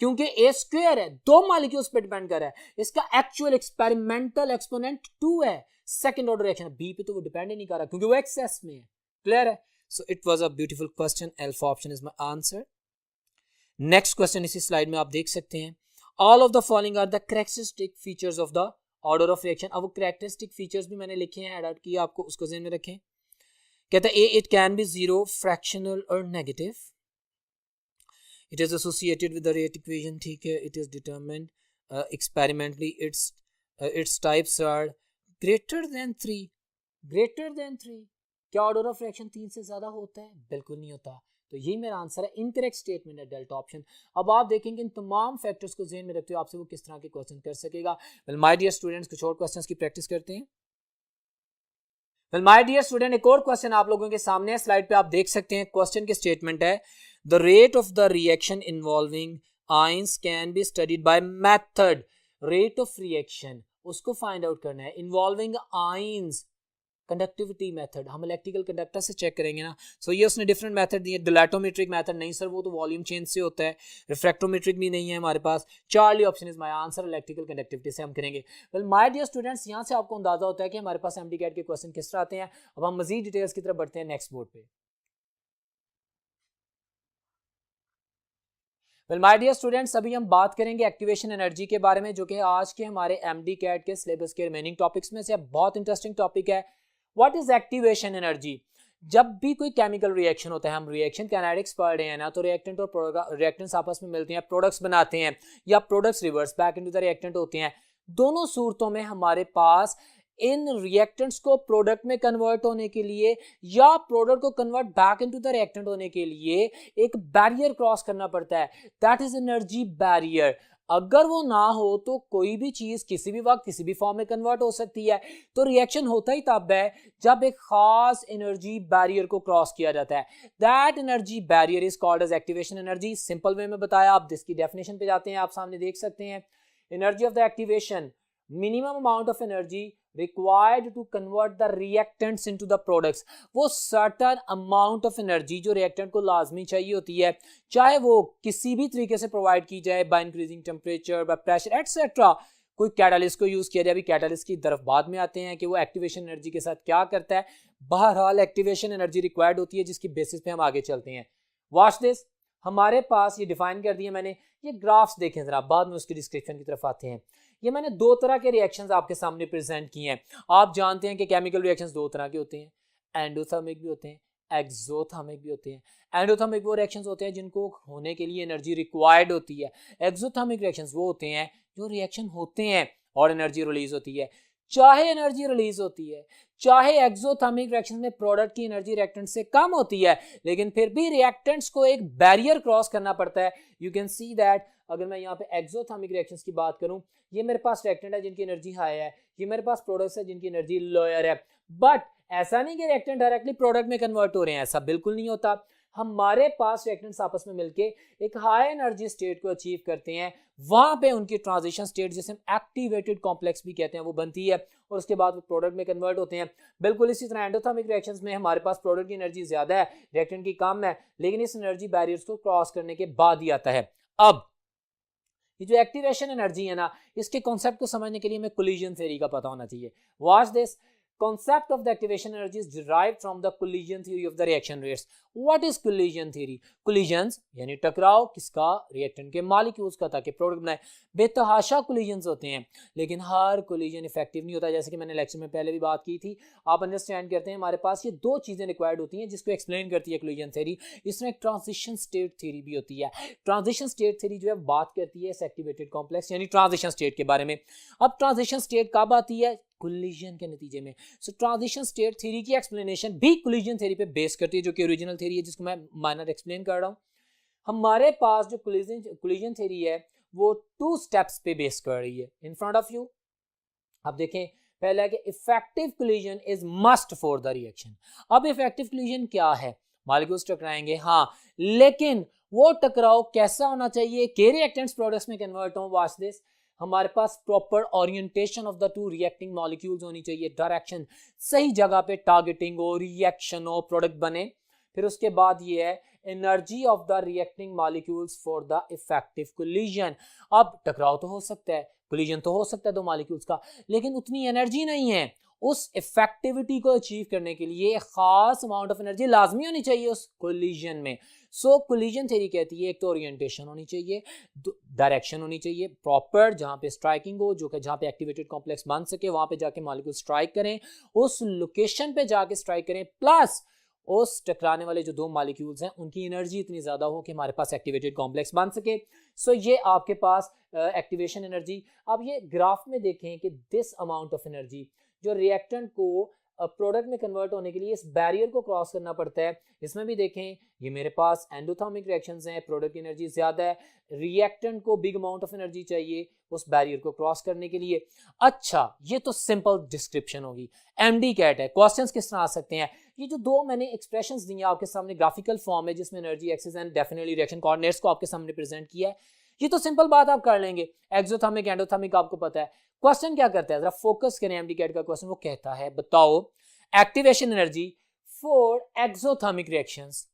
S1: क्योंकि ए स्क्वायर है, दो मॉलिक्यूल्स पे डिपेंड कर रहा है, इसका एक्चुअल एक्सपेरिमेंटल एक्सपोनेंट 2 है। सेकंड ऑर्डर रिएक्शन है, बी पे तो वो डिपेंड ही नहीं कर रहा क्योंकि वो एक्सेस में है। क्लियर है? So it was a beautiful question, alpha option is my answer. Next question इसी स्लाइड में आप देख सकते हैं, all of the following are the characteristic features of the order of reaction. अब वो कैरेक्टरिस्टिक फीचर्स भी मैंने लिखे हैं, ऐड किया आपको, उसको ध्यान में रखें। कहता है it can be zero, fractional और negative, it is associated with the rate equation, ठीक है। It is determined experimentally, its types are greater than 3, greater than 3। क्या ऑर्डर ऑफ रिएक्शन 3 से ज्यादा होता है? बिल्कुल नहीं होता। तो यही मेरा आंसर है, इनकरेक्ट स्टेटमेंट है डेल्टा ऑप्शन। अब आप देखेंगे इन तमाम फैक्टर्स को ध्यान में रखते हो आपसे वो किस तरह के क्वेश्चन कर सकेगा। वेल माय डियर स्टूडेंट्स, कुछ और क्वेश्चंस की प्रैक्टिस करते हैं। वेल माय डियर स्टूडेंट, एक और क्वेश्चन आप लोगों के सामने है, स्लाइड पे आप देख सकते हैं। क्वेश्चन की स्टेटमेंट है the rate of the reaction involving ions can be studied by method. Rate of reaction उसको फाइंड आउट करना है इन्वॉल्विंग आयंस, कंडक्टिविटी मेथड। हम इलेक्ट्रिकल कंडक्टर से चेक करेंगे ना। सो ये उसने डिफरेंट मेथड दिए। डिलेटोमेट्रिक मेथड नहीं सर, वो तो वॉल्यूम चेंज से होता है। रिफ्रैक्टोमेट्रिक भी नहीं है हमारे पास। Charlie option is my answer, electrical conductivity से हम करेंगे। वेल माय डियर स्टूडेंट्स, यहाँ से आपको अंदाजा होता है कि हमारे पास एमडीकैट के क्वेश्चन किस तरह आते हैं। अब हम मजीद डिटेल्स की तरफ बढ़ते हैं नेक्स्ट बोर्ड पे। वेल माय डियर स्टूडेंट्स, अभी हम बात करेंगे एक्टिवेशन एनर्जी के बारे में, जो कि आज के हमारे एमडीकैट के सिलेबस के रिमेनिंग टॉपिक्स में से बहुत इंटरेस्टिंग टॉपिक है। What is activation energy? जब भी कोई केमिकल रिएक्शन होता है, हम रिएक्शन काइनेटिक्स पढ़ रहे हैं ना, तो रिएक्टेंट और रिएक्टेंट्स आपस में मिलते हैं, प्रोडक्ट्स बनाते हैं, या products reverse back into the reactant होते हैं। दोनों सूरतों में हमारे पास इन रिएक्टेंट्स को प्रोडक्ट में कन्वर्ट होने के लिए या प्रोडक्ट को convert back into the reactant होने के लिए एक बैरियर क्रॉस करना पड़ता है, दैट इज एनर्जी बैरियर। अगर वो ना हो तो कोई भी चीज किसी भी वक्त किसी भी फॉर्म में कन्वर्ट हो सकती है। तो रिएक्शन होता ही तब है जब एक खास एनर्जी बैरियर को क्रॉस किया जाता है। That energy barrier is called as activation energy. Simple way में बताया, आप इसकी डेफिनेशन पे जाते हैं, आप सामने देख सकते हैं। Energy of the activation, minimum amount of energy required to convert the reactants into the products। वो certain amount of energy जो reactant को लाजमी चाहिए होती है, चाहे वो किसी भी तरीके से प्रोवाइड की जाए, by increasing temperature, by pressure etc। कोई कैटालिस्ट को यूज किया जाए, अभी कैटालिस्ट की तरफ बाद में आते हैं कि वो एक्टिवेशन एनर्जी के साथ क्या करता है। बहरहाल एक्टिवेशन एनर्जी रिक्वायर्ड होती है जिसकी बेसिस पे हम आगे चलते हैं। वॉच दिस, हमारे पास ये डिफाइन कर दिया मैंने। ये ग्राफ्स देखें जरा, बाद में उसकी डिस्क्रिप्शन की तरफ आते हैं। ये मैंने दो तरह के रिएक्शंस आपके सामने प्रेजेंट किए हैं। आप जानते हैं कि केमिकल रिएक्शंस दो तरह के होते हैं, एंडोथर्मिक भी होते हैं, एक्सोथर्मिक भी होते हैं। एंडोथर्मिक वो रिएक्शंस होते हैं जिनको होने के लिए एनर्जी रिक्वायर्ड होती है। एक्सोथर्मिक रिएक्शंस वो होते हैं जो रिएक्शन होते हैं और एनर्जी रिलीज होती है। चाहे एनर्जी रिलीज होती है, चाहे एक्सोथर्मिक रिएक्शन में प्रोडक्ट की एनर्जी रिएक्टेंट से कम होती है, लेकिन फिर भी रिएक्टेंट्स को एक बैरियर क्रॉस करना पड़ता है। यू कैन सी दैट अगर मैं यहाँ पे एक्सोथर्मिक रिएक्शंस की बात करूं, ये मेरे पास रिएक्टेंट है जिनकी एनर्जी हाई है, ये मेरे पास प्रोडक्ट्स है जिनकी एनर्जी लोअर है। बट ऐसा नहीं कि रिएक्टेंट डायरेक्टली प्रोडक्ट में कन्वर्ट हो रहे हैं, ऐसा बिल्कुल नहीं होता। हमारे पास रिएक्टेंट्स आपस में मिलके एक हाई एनर्जी स्टेट को अचीव करते हैं। वहां पे उनकी ट्रांजिशन स्टेट, जिसे हम एक्टिवेटेड कॉम्प्लेक्स भी कहते हैं, वो बनती है और उसके बाद वो प्रोडक्ट में कन्वर्ट होते हैं। बिल्कुल इसी तरह एंडोथर्मिक रिएक्शंस में हमारे पास प्रोडक्ट की एनर्जी ज्यादा है, रिएक्टेंट की कम है, लेकिन इस एनर्जी बैरियर्स को क्रॉस करने के बाद ही आता है। अब ये जो एक्टिवेशन एनर्जी है ना, इसके कॉन्सेप्ट को समझने के लिए हमें कोलिजन थ्योरी का पता होना चाहिए। Watch this, concept of the activation energy is derived from the collision theory of the reaction rates। what is collision theory? collisions यानी टकराव किसका? रिएक्टेंट के मॉलिक्यूल्स का, ताकि प्रोडक्ट बनाए। बेतहाशा कोलिजन्स होते हैं, लेकिन हर कोलिजन इफेक्टिव नहीं होता। जैसे कि मैंने लेक्चर में पहले भी बात की थी, आप अंडरस्टैंड करते हैं हमारे पास ये दो चीजें रिक्वायर्ड होती हैं जिसको एक्सप्लेन करती है कोलिजन थ्योरी। इसमें एक ट्रांजिशन स्टेट थ्योरी भी होती है। ट्रांजिशन स्टेट थ्योरी जो है बात करती है एक्टिवेटेड कॉम्प्लेक्स यानी ट्रांजिशन स्टेट के बारे में। अब ट्रांजिशन स्टेट कब आती है? कोलिजन के नतीजे में। सो ट्रांजिशन स्टेट थ्योरी की एक्सप्लेनेशन भी कोलिजन थ्योरी पे बेस करती है, जो कि ओरिजिनल थ्योरी है जिसको मैं माइनर एक्सप्लेन कर रहा हूं। हमारे पास जो कोलिजन थ्योरी है वो 2 स्टेप्स पे बेस कर रही है। इन फ्रंट ऑफ यू अब देखें, पहला है कि effective collision is must for the reaction. अब इफेक्टिव कोलिजन क्या है? मॉलिक्यूल्स टकराएंगे, हाँ, लेकिन वो टकराव कैसा होना चाहिए कि रिएक्टेंट्स प्रोडक्ट्स में कन्वर्ट हों। वॉच दिस, हमारे पास proper orientation of the two reacting molecules होनी चाहिए, डायरेक्शन सही जगह पे, टारगेटिंग हो, रिएक्शन हो, प्रोडक्ट बने। फिर उसके बाद ये है energy of the reacting molecules for the effective collision. अब टकराव तो हो सकता है, कोलिजन तो हो सकता है दो मॉलिक्यूल्स का, लेकिन उतनी एनर्जी नहीं है। उस इफेक्टिविटी को अचीव करने के लिए खास अमाउंट ऑफ एनर्जी लाजमी होनी चाहिए उस कोलिजन में। सो कोलिजन थ्योरी कहती है एक तो ओरिएंटेशन होनी चाहिए, डायरेक्शन होनी चाहिए प्रॉपर, जहां पे स्ट्राइकिंग हो, जो कि जहां पे एक्टिवेटेड कॉम्प्लेक्स बन सके, वहां पे जाके मॉलिक्यूल स्ट्राइक करें, उस लोकेशन पे जाके स्ट्राइक करें, प्लस उस टकराने वाले जो दो मॉलिक्यूल्स हैं उनकी एनर्जी इतनी ज्यादा हो कि हमारे पास एक्टिवेटेड कॉम्प्लेक्स बन सके। सो ये आपके पास एक्टिवेशन एनर्जी। अब ये ग्राफ में देखें कि दिस अमाउंट ऑफ एनर्जी जो रिएक्टेंट को प्रोडक्ट में कन्वर्ट होने के लिए इस बैरियर को क्रॉस करना पड़ता है। इसमें भी देखें, ये मेरे पास एंडोथर्मिक रिएक्शंस हैं, प्रोडक्ट की एनर्जी ज्यादा है, रिएक्टेंट को बिग अमाउंट ऑफ एनर्जी चाहिए उस बैरियर को क्रॉस करने के लिए। अच्छा, ये तो सिंपल डिस्क्रिप्शन होगी। एमडी कैट है, क्वेश्चंस किस तरह आ सकते हैं? ये जो दो मैंने एक्सप्रेशंस दी हैं आपके सामने, ग्राफिकल फॉर्म है जिसमें energy axis and definitely reaction coordinates को आपके सामने प्रेजेंट किया है। ये तो सिंपल बात आप कर लेंगे। एक्सोथर्मिक एंडोथर्मिक आपको पता है। क्वेश्चन क्या करता है, जरा फोकस करें एमडी कैट का क्वेश्चन। वो कहता है बताओ activation energy for exothermic reactions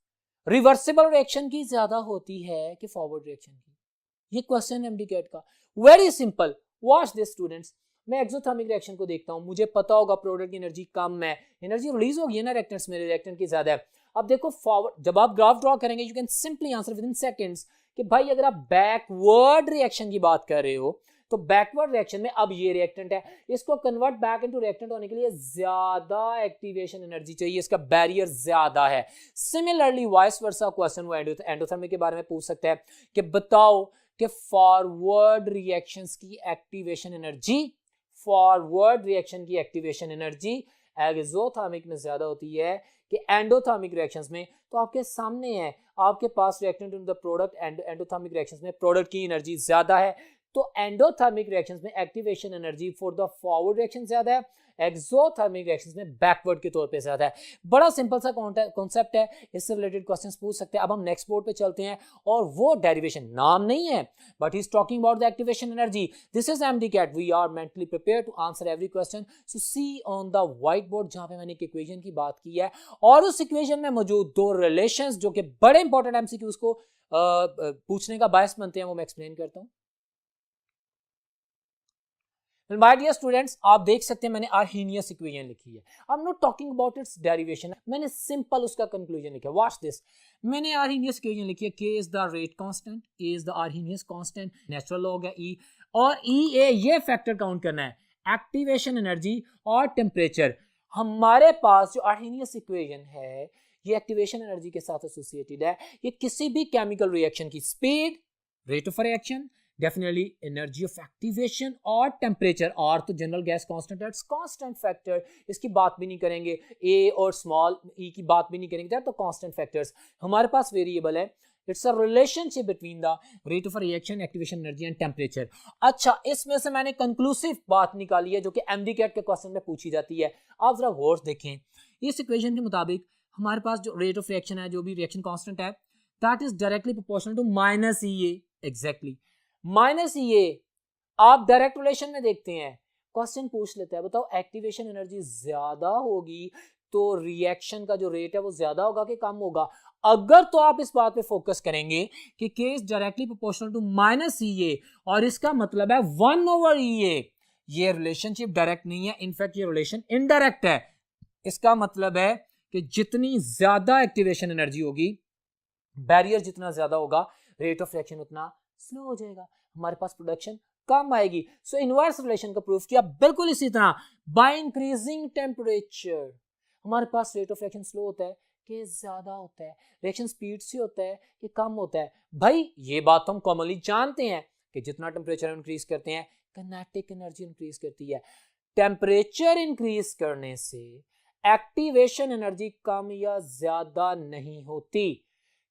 S1: reversible reaction की ज्यादा होती है कि फॉरवर्ड रिएक्शन की? ये क्वेश्चन एमडी कैट का। Very simple, watch this students. मैं एक्सोथर्मिक रिएक्शन को देखता हूं, मुझे पता होगा प्रोडक्ट की एनर्जी कम है, एनर्जी रिलीज होगी ना रिएक्टेंट्स में, रिएक्टेंट की ज्यादा है। अब देखो फॉरवर्ड, जब आप ग्राफ ड्रॉ करेंगे you can simply answer with in seconds कि भाई अगर आप बैकवर्ड रिएक्शन की बात कर रहे हो तो बैकवर्ड रिएक्शन में अब ये रिएक्टेंट है, इसको कन्वर्ट बैक इनटू रिएक्टेंट होने के लिए ज्यादा एक्टिवेशन एनर्जी चाहिए, इसका बैरियर ज्यादा है। सिमिलरली वाइस वर्सा क्वेश्चन वो एंडोथर्मिक के बारे में पूछ सकता है कि बताओ कि फॉरवर्ड रिएक्शंस की एक्टिवेशन एनर्जी फॉरवर्ड रिएक्शन की एक्टिवेशन एनर्जी एक्सोथर्मिक में ज्यादा होती है कि एंडोथर्मिक रिएक्शंस में। तो आपके सामने है, आपके पास reactant in the product, endothermic reactions में प्रोडक्ट की एनर्जी ज्यादा है, तो एंडोथर्मिक रिएक्शंस में activation energy for the forward reaction ज्यादा है, एक्सोथर्मिक रिएक्शंस में बैकवर्ड के तौर पे ज्यादा है। बड़ा सिंपल सा कॉन्सेप्ट है, इससे रिलेटेड क्वेश्चंस पूछ सकते हैं। अब हम नेक्स्ट बोर्ड पे चलते हैं, और वो डेरिवेशन नाम नहीं है, but he is talking about the activation energy. This is MDCAT, we are mentally prepare to answer every question. So see on the white board, जहां पे मैंने एक इक्वेशन की बात की है, और उस इक्वेशन में मौजूद दो रिलेशंस जो कि बड़े इंपॉर्टेंट MCQs को पूछने का बायस बनते हैं, वो मैं एक्सप्लेन करता हूं। माय डियर स्टूडेंट्स, आप देख सकते हैं मैंने आर्हेनियस इक्वेशन लिखी है। आई am not talking about it's derivation, मैंने सिंपल उसका कंक्लूजन लिखा है। वॉच दिस, मैंने आर्हेनियस इक्वेशन लिखी है, K is the rate constant, A is the Arrhenius constant, natural log है E, और EA ये फैक्टर काउंट करना है, एक्टिवेशन एनर्जी और टेम्परेचर। हमारे पास जो आर्हेनियस इक्वेशन है ये एक्टिवेशन एनर्जी के साथ एसोसिएटेड है। ये किसी भी केमिकल रिएक्शन की speed, rate of reaction, definitely energy of activation और टेम्परेचर, और तो जनरल गैस कांस्टेंट है, इट्स कांस्टेंट फैक्टर, इसकी बात भी नहीं करेंगे, ए और स्मॉल ई की बात भी नहीं करेंगे, तो कांस्टेंट फैक्टर्स। हमारे पास वेरिएबल है, it's a relationship between the rate of reaction, activation energy and temperature. अच्छा, इसमें से मैंने कंक्लूसिव बात निकाली है जो कि MDCAT के क्वेश्चन में पूछी जाती है। आप जरा गौर देखें, इस इक्वेशन के मुताबिक हमारे पास जो रेट ऑफ रिएक्शन है, जो भी रिएक्शन कांस्टेंट है, that is directly proportional to minus EA। Exactly minus EA आप डायरेक्ट रिलेशन में देखते हैं। क्वेश्चन पूछ लेता है, बताओ एक्टिवेशन एनर्जी ज्यादा होगी तो रिएक्शन का जो रेट है वो ज्यादा होगा कि कम होगा? अगर तो आप इस बात पे फोकस करेंगे कि K is directly proportional to minus EA, और इसका मतलब है 1/EA। ये रिलेशनशिप डायरेक्ट नहीं है, इनफैक्ट ये रिलेशन इनडायरेक्ट है। इसका मतलब है कि जितनी ज्यादा एक्टिवेशन एनर्जी होगी, बैरियर जितना ज्यादा होगा, रेट ऑफ रिएक्शन उतना स्लो हो जाएगा, हमारे पास प्रोडक्शन कम आएगी। सो इनवर्स रिलेशन का प्रूफ किया बिल्कुल इसी तरह। बाय इंक्रीजिंग टेम्परेचर हमारे पास रेट ऑफ रिएक्शन स्लो होता है कि ज्यादा होता है, रिएक्शन स्पीड से होता है कि कम होता है। भाई ये बात तो हम कॉमनली जानते हैं कि जितना टेम्परेचर इंक्रीज करते हैं, काइनेटिक एनर्जी इंक्रीज करती है। टेम्परेचर इंक्रीज करने से एक्टिवेशन एनर्जी कम या ज्यादा नहीं होती।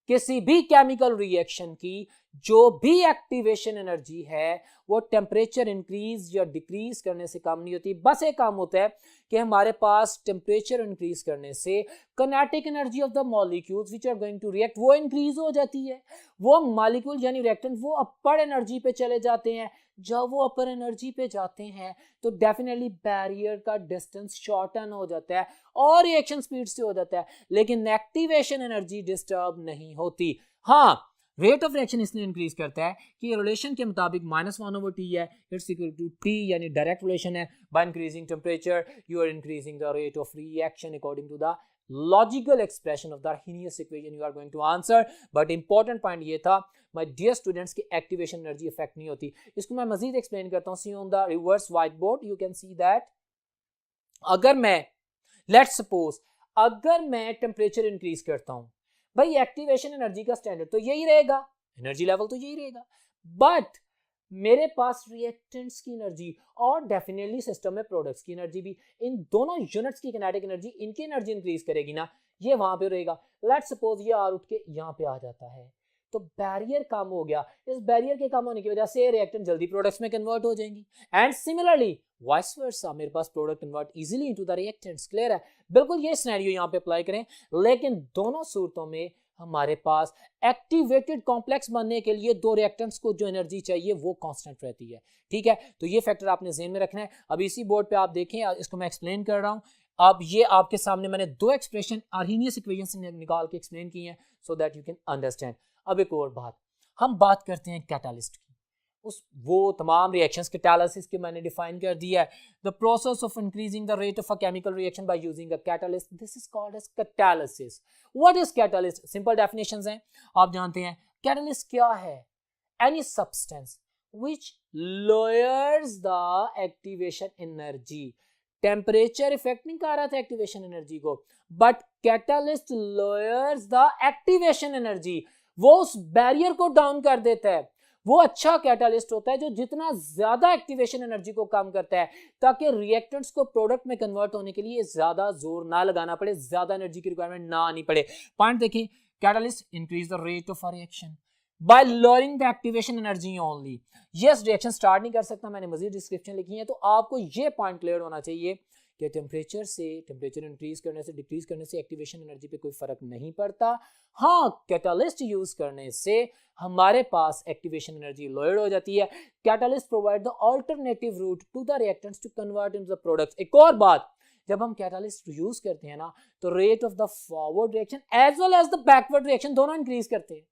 S1: किसी भी केमिकल रिएक्शन की जो भी एक्टिवेशन एनर्जी है वो टेम्परेचर इंक्रीज या डिक्रीज करने से कम नहीं होती। बस एक काम होता है कि हमारे पास टेम्परेचर इंक्रीज करने से kinetic energy of the molecules which are going to react वो इंक्रीज हो जाती है। वो मॉलिक्यूल यानी रिएक्टेंट वो अपर एनर्जी पे चले जाते हैं। जब वो अपर एनर्जी पे जाते हैं तो डेफिनेटली बैरियर का डिस्टेंस शॉर्टन हो जाता है और रिएक्शन स्पीड से हो जाता है, लेकिन एक्टिवेशन एनर्जी डिस्टर्ब नहीं होती। हाँ, रेट ऑफ रिएक्शन इसलिए इंक्रीज करता है कि रिलेशन के मुताबिक -1/T है, इट्स इक्वल टू T, यानी डायरेक्ट रिलेशन है। By increasing temperature you are increasing the rate of reaction according to the logical expression of the Arrhenius equation you are going to answer. But important point ये था my dear students की activation energy effect नहीं होती। इसको मैं मजीद explain करता हूं। सी on the reverse white board you can see that अगर मैं लेट्स सपोज अगर मैं टेम्परेचर इंक्रीज करता हूं, भाई एक्टिवेशन एनर्जी का स्टैंडर्ड तो यही रहेगा, एनर्जी लेवल तो यही रहेगा, बट मेरे पास रिएक्टेंट्स की एनर्जी और डेफिनेटली सिस्टम में प्रोडक्ट्स की एनर्जी भी, इन दोनों यूनिट्स की किनेटिक एनर्जी, इनकी एनर्जी इंक्रीज करेगी ना, ये वहां पे रहेगा। लेट्स सपोज ये आर उठ के यहाँ पे आ जाता है तो बैरियर कम हो गया। इस बैरियर के कम होने की वजह से रिएक्टेंट जल्दी प्रोडक्ट्स में कन्वर्ट हो जाएंगी, एंड सिमिलरली वाइस वर्सा मेरे पास product convert easily into the reactants. Clear है? बिल्कुल ये सिनेरियो यहाँ पे अप्लाई करें, लेकिन दोनों सूरतों में हमारे पास एक्टिवेटेड कॉम्प्लेक्स बनने के लिए दो रिएक्टेंट्स को जो एनर्जी चाहिए वो कांस्टेंट रहती है। ठीक है, तो ये फैक्टर आपने ज़हन में रखना है। अब इसी बोर्ड पे आप देखें, इसको मैं एक्सप्लेन कर रहा हूँ। अब ये आपके सामने मैंने दो एक्सप्रेशन आर्हेनियस इक्वेशन से निकाल के एक्सप्लेन की हैं सो दैट यू कैन अंडरस्टैंड। अब एक और बात, हम बात करते हैं कैटालिस्ट की। उस वो तमाम रिएक्शंस कैटालिसिस के मैंने डिफाइन कर दिया है। The process of increasing the rate of a chemical reaction by using a catalyst, this is called as catalysis. What is catalyst? Simple definitions हैं, आप जानते हैं। कैटालिस्ट क्या है? Any substance which lowers the activation energy. Temperature effect नहीं कर रहा था एक्टिवेशन एनर्जी को, but catalyst lowers the activation energy. वो उस बैरियर को डाउन कर देता है, वो अच्छा कैटालिस्ट होता है जो जितना ज्यादा एक्टिवेशन एनर्जी को कम करता है, ताकि रिएक्टेंट्स को प्रोडक्ट में कन्वर्ट होने के लिए ज्यादा जोर ना लगाना पड़े, ज्यादा एनर्जी की रिक्वायरमेंट ना आनी पड़े। पॉइंट देखिए, catalyst increase the rate of a reaction by lowering the activation energy only. Yes, reaction start नहीं कर सकता, मैंने मजीद डिस्क्रिप्शन लिखी है, तो आपको ये पॉइंट क्लियर होना चाहिए कि टेम्परेचर इंक्रीज करने से डिक्रीज करने से एक्टिवेशन एनर्जी पे कोई फर्क नहीं पड़ता। हाँ, कैटालिस्ट यूज करने से हमारे पास एक्टिवेशन एनर्जी लोअर्ड हो जाती है। Catalyst provide the alternative route to the reactants to convert into the products. एक और बात, जब हम कैटालिस्ट यूज करते हैं ना, तो rate of the forward reaction as well as the backward reaction दोनों इंक्रीज करते हैं।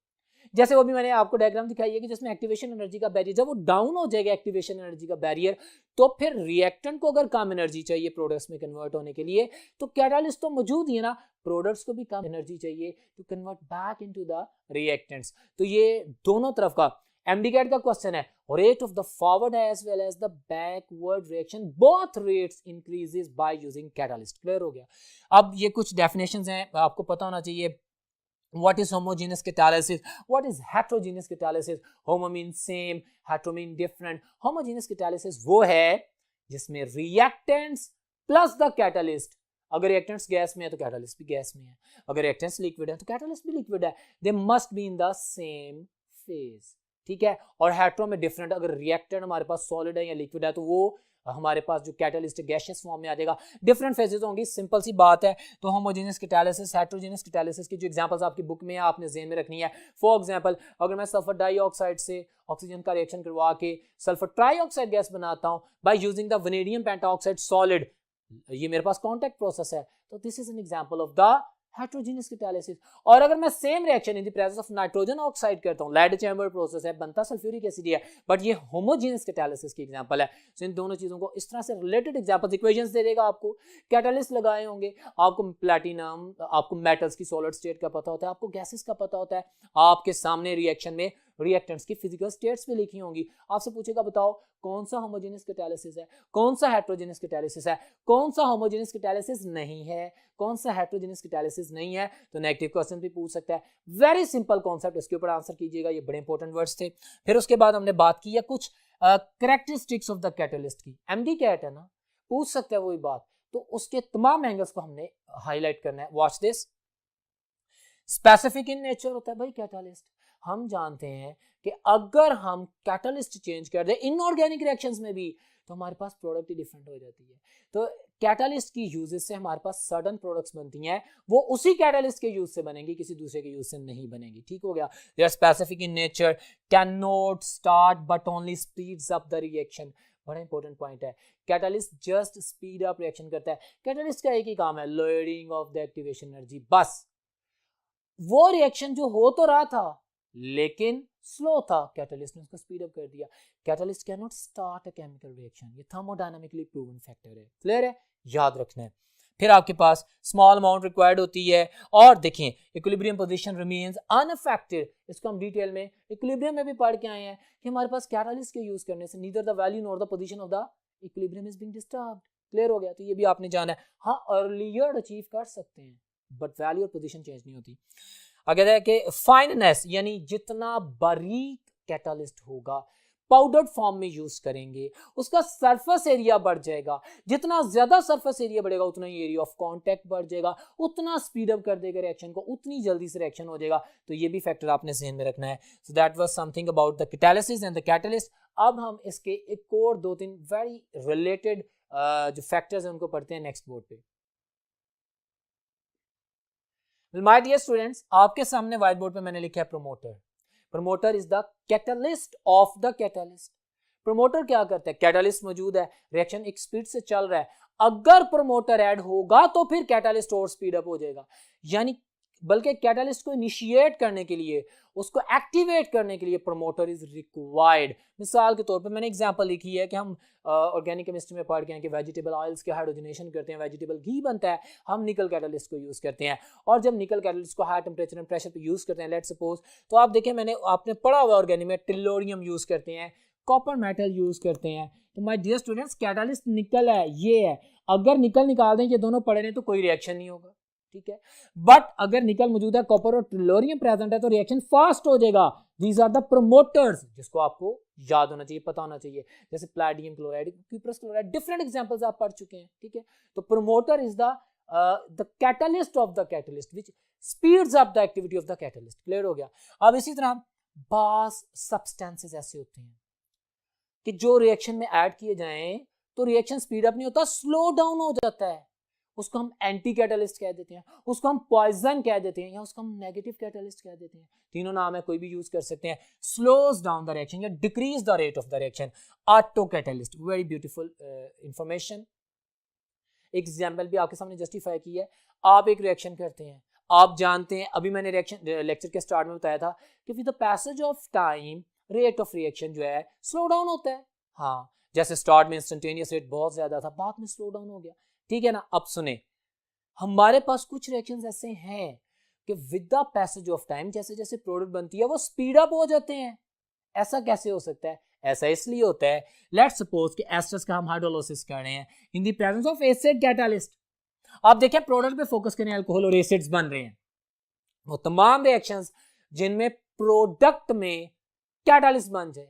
S1: जैसे वो भी मैंने आपको डायग्राम दिखाई है कि जिसमें एक्टिवेशन एनर्जी का बैरियर जब वो डाउन हो जाएगा, एक्टिवेशन एनर्जी का बैरियर, तो फिर रिएक्टेंट को अगर कम एनर्जी चाहिए प्रोडक्ट्स में कन्वर्ट होने के लिए, तो कैटालिस्ट तो मौजूद ही है ना, प्रोडक्ट्स को भी कम एनर्जी चाहिए to convert back into the reactants. तो ये दोनों तरफ का MDCAT का क्वेश्चन है, rate of the forward as well as the backward reaction both rates increases by using catalyst. Clear हो गया। अब ये कुछ डेफिनेशंस हैं, आपको पता होना चाहिए। What is homogeneous catalysis? What is heterogeneous catalysis? Homo means same, hetero means different. Homogeneous catalysis वो है जिसमें reactants plus the catalyst, अगर reactants गैस में है तो catalyst भी गैस में है, अगर reactants liquid है तो catalyst भी liquid है, they must be in the same phase, ठीक है। और hetero में different, अगर reactant हमारे पास solid है या liquid है तो वो हमारे पास जो कैटालिस्ट गैसियस फॉर्म में आ जाएगा, डिफरेंट फेजेस होंगी, सिंपल सी बात है। तो होमोजेनियस कैटालिसिस, हेटेरोजेनियस कैटालिसिस की जो एग्जांपल्स आपकी बुक में है, आपने ज़हन में रखनी है। फॉर एग्जांपल, अगर मैं सल्फर डाइऑक्साइड से ऑक्सीजन का रिएक्शन करवा के सल्फर ट्राइऑक्साइड गैस बनाता हूं by using the vanadium pentoxide solid, ये मेरे पास कॉन्टैक्ट प्रोसेस है, तो this is an example of the heterogeneous catalysis. और अगर मैं same reaction in the presence of nitrogen oxide करता हूं, लेड चैम्बर प्रोसेस है, बनता सल्फ्यूरिक एसिड है, बट ये होमोजेनियस कैटालिसिस की एग्जांपल है। सो इन दोनों चीजों को इस तरह से रिलेटेड एग्जांपल्स, इक्वेशंस दे देगा आपको। कैटालिस्ट लगाए होंगे, आपको प्लैटिनम, आपको मेटल्स की सॉलिड स्टेट का पता होता है, आपको गैसेस का पता होता है, आपके सामने रिएक्शन में रिएक्टेंट्स की फिजिकल स्टेट्स भी लिखी होंगी। आपसे पूछेगा बताओ कौन सा होमोजेनियस कैटालिसिस है, कौन सा हेटेरोजेनियस कैटालिसिस है, कौन सा होमोजेनियस कैटालिसिस नहीं है, कौन सा हेटेरोजेनियस कैटालिसिस नहीं है, तो नेगेटिव क्वेश्चन भी पूछ सकता है। वेरी सिंपल कॉन्सेप्ट, इसके ऊपर आंसर कीजिएगा, ये बड़े इंपॉर्टेंट वर्ड्स थे। फिर उसके बाद हमने बात की है कुछ कैरेक्टरिस्टिक्स ऑफ द कैटालिस्ट की। MDCAT है ना, पूछ सकते हैं वही बात, तो उसके तमाम एंगल्स को हमने हाईलाइट करना है। Watch this. Specific in nature होता है भाई कैटालिस्ट। हम जानते हैं कि अगर हम कैटालिस्ट चेंज कर दें इनऑर्गेनिक रिएक्शंस में भी, तो हमारे पास प्रोडक्ट ही डिफरेंट हो जाती है। तो कैटालिस्ट की यूजेस से हमारे पास सर्टेन प्रोडक्ट्स बनती हैं, वो उसी कैटालिस्ट के यूज से बनेंगी, किसी दूसरे के यूज से नहीं बनेंगी। ठीक हो गया। They are specific in nature, can not start but only speeds up the reaction. बड़ा इंपॉर्टेंट पॉइंट है, catalyst just speed up reaction करता है। कैटालिस्ट का एक ही काम है, lowering of the activation energy. बस वो रिएक्शन जो हो तो रहा था लेकिन स्लो था, कैटालिस्ट ने उसको स्पीड अप कर दिया। Catalyst can not start a chemical reaction, ये थर्मोडायनामिकली प्रूवन फैक्टर है। क्लियर है, याद रखना है। फिर आपके पास स्मॉल अमाउंट रिक्वायर्ड होती है, और देखें इक्विलिब्रियम पोजीशन रिमेन्स अनअफेक्टेड। इसको हम डिटेल में इक्विलिब्रियम में भी पढ़ के आए हैं कि हमारे पास कैटालिस्ट के यूज करने से neither the value nor the position of the equilibrium is being disturbed. Clear हो गया, तो ये भी आपने जाना है। हाँ, अर्लियर अचीव कर सकते हैं बट वैल्यू और पोजीशन चेंज नहीं होती। अगर है कि फाइननेस, यानी जितना बारीक कैटालिस्ट होगा पाउडर्ड फॉर्म में यूज करेंगे, उसका सरफेस एरिया बढ़ जाएगा। जितना ज्यादा सरफेस एरिया बढ़ेगा उतना ही एरिया ऑफ कांटेक्ट बढ़ जाएगा, उतना स्पीड अप कर देगा रिएक्शन को, उतनी जल्दी से रिएक्शन हो जाएगा। तो ये भी फैक्टर आपने ध्यान में रखना है। So that was something about the catalysis and the catalyst. अब हम इसके एक और दो तीन वेरी रिलेटेड जो फैक्टर्स हैं उनको पढ़ते हैं नेक्स्ट बोर्ड पे। माय डियर स्टूडेंट्स, आपके सामने व्हाइट बोर्ड पे मैंने लिखा है promoter. Promoter is the catalyst of the catalyst. Promoter क्या करता है, कैटलिस्ट मौजूद है, रिएक्शन एक स्पीड से चल रहा है, अगर प्रोमोटर ऐड होगा तो फिर कैटलिस्ट और स्पीड अप हो जाएगा। यानी बल्कि कैटलिस्ट को इनिशिएट करने के लिए, उसको एक्टिवेट करने के लिए प्रोमोटर इज रिक्वायर्ड। मिसाल के तौर पे मैंने एग्जांपल लिखी है कि हम ऑर्गेनिक केमिस्ट्री में पढ़ गए हैं कि वेजिटेबल ऑयल्स के हाइड्रोजनेशन करते हैं, वेजिटेबल घी बनता है, हम निकल कैटलिस्ट को यूज करते हैं। और जब निकल कैटलिस्ट को हाई टेम्परेचर एंड प्रेशर पे यूज करते हैं, लेट्स सपोज, तो आप देखें मैंने आपने पढ़ा हुआ ऑर्गेनिक में टिलोरियम यूज करते हैं, कॉपर मेटल यूज करते हैं। तो माय डियर स्टूडेंट्स, कैटलिस्ट निकल है, ये है, अगर निकल निकाल दें, ये दोनों पड़े नहीं तो कोई रिएक्शन नहीं होगा। ठीक है। बट अगर निकल मौजूद है, कॉपर और टेलोरियम प्रेजेंट है, तो रिएक्शन फास्ट हो जाएगा। दीज आर द प्रोमोटर्स, जिसको आपको याद होना चाहिए, पता होना चाहिए, जैसे platinum chloride, cuprous chloride, different examples आप पढ़ चुके हैं, ठीक है। तो promoter is the catalyst of the catalyst which speeds up the activity of the catalyst. Clear हो गया। अब इसी तरह बास सब्सटेंसेस ऐसे होते हैं कि जो रिएक्शन में ऐड किए जाएं तो रिएक्शन स्पीड अप नहीं होता, स्लो डाउन हो जाता है। उसको हम एंटी कैटलिस्ट कह देते हैं, उसको हम पॉइजन कह देते हैं, या उसको हम नेगेटिव कैटलिस्ट कह देते हैं। तीनों नाम है, कोई भी यूज कर सकते हैं। स्लोज डाउन द रिएक्शन या decrease the rate of the reaction, auto catalyst. Very beautiful information. Example भी आपके सामने जस्टिफाई की है। आप एक रिएक्शन करते हैं, आप जानते हैं, अभी मैंने रिएक्शन लेक्चर के स्टार्ट में बताया था कि with the passage of time rate of reaction जो है स्लो डाउन होता है। हाँ, जैसे स्टार्ट में इंस्टेंटेनियस रेट बहुत ज्यादा था, बाद में स्लो डाउन हो गया, ठीक है ना। अब सुने, हमारे पास कुछ रिएक्शंस ऐसे हैं कि with the passage of time जैसे जैसे प्रोडक्ट बनती है वो स्पीड अप हो जाते हैं। ऐसा कैसे हो सकता है? ऐसा इसलिए होता है, लेट्स सपोज कि एस्टर्स का हम हाइड्रोलाइसिस कर रहे हैं in the presence of acid catalyst. आप देखें, प्रोडक्ट पे फोकस करें, अल्कोहल और एसिड्स बन रहे हैं। वो तमाम रिएक्शंस जिनमें प्रोडक्ट में कैटालिस्ट बन जाए,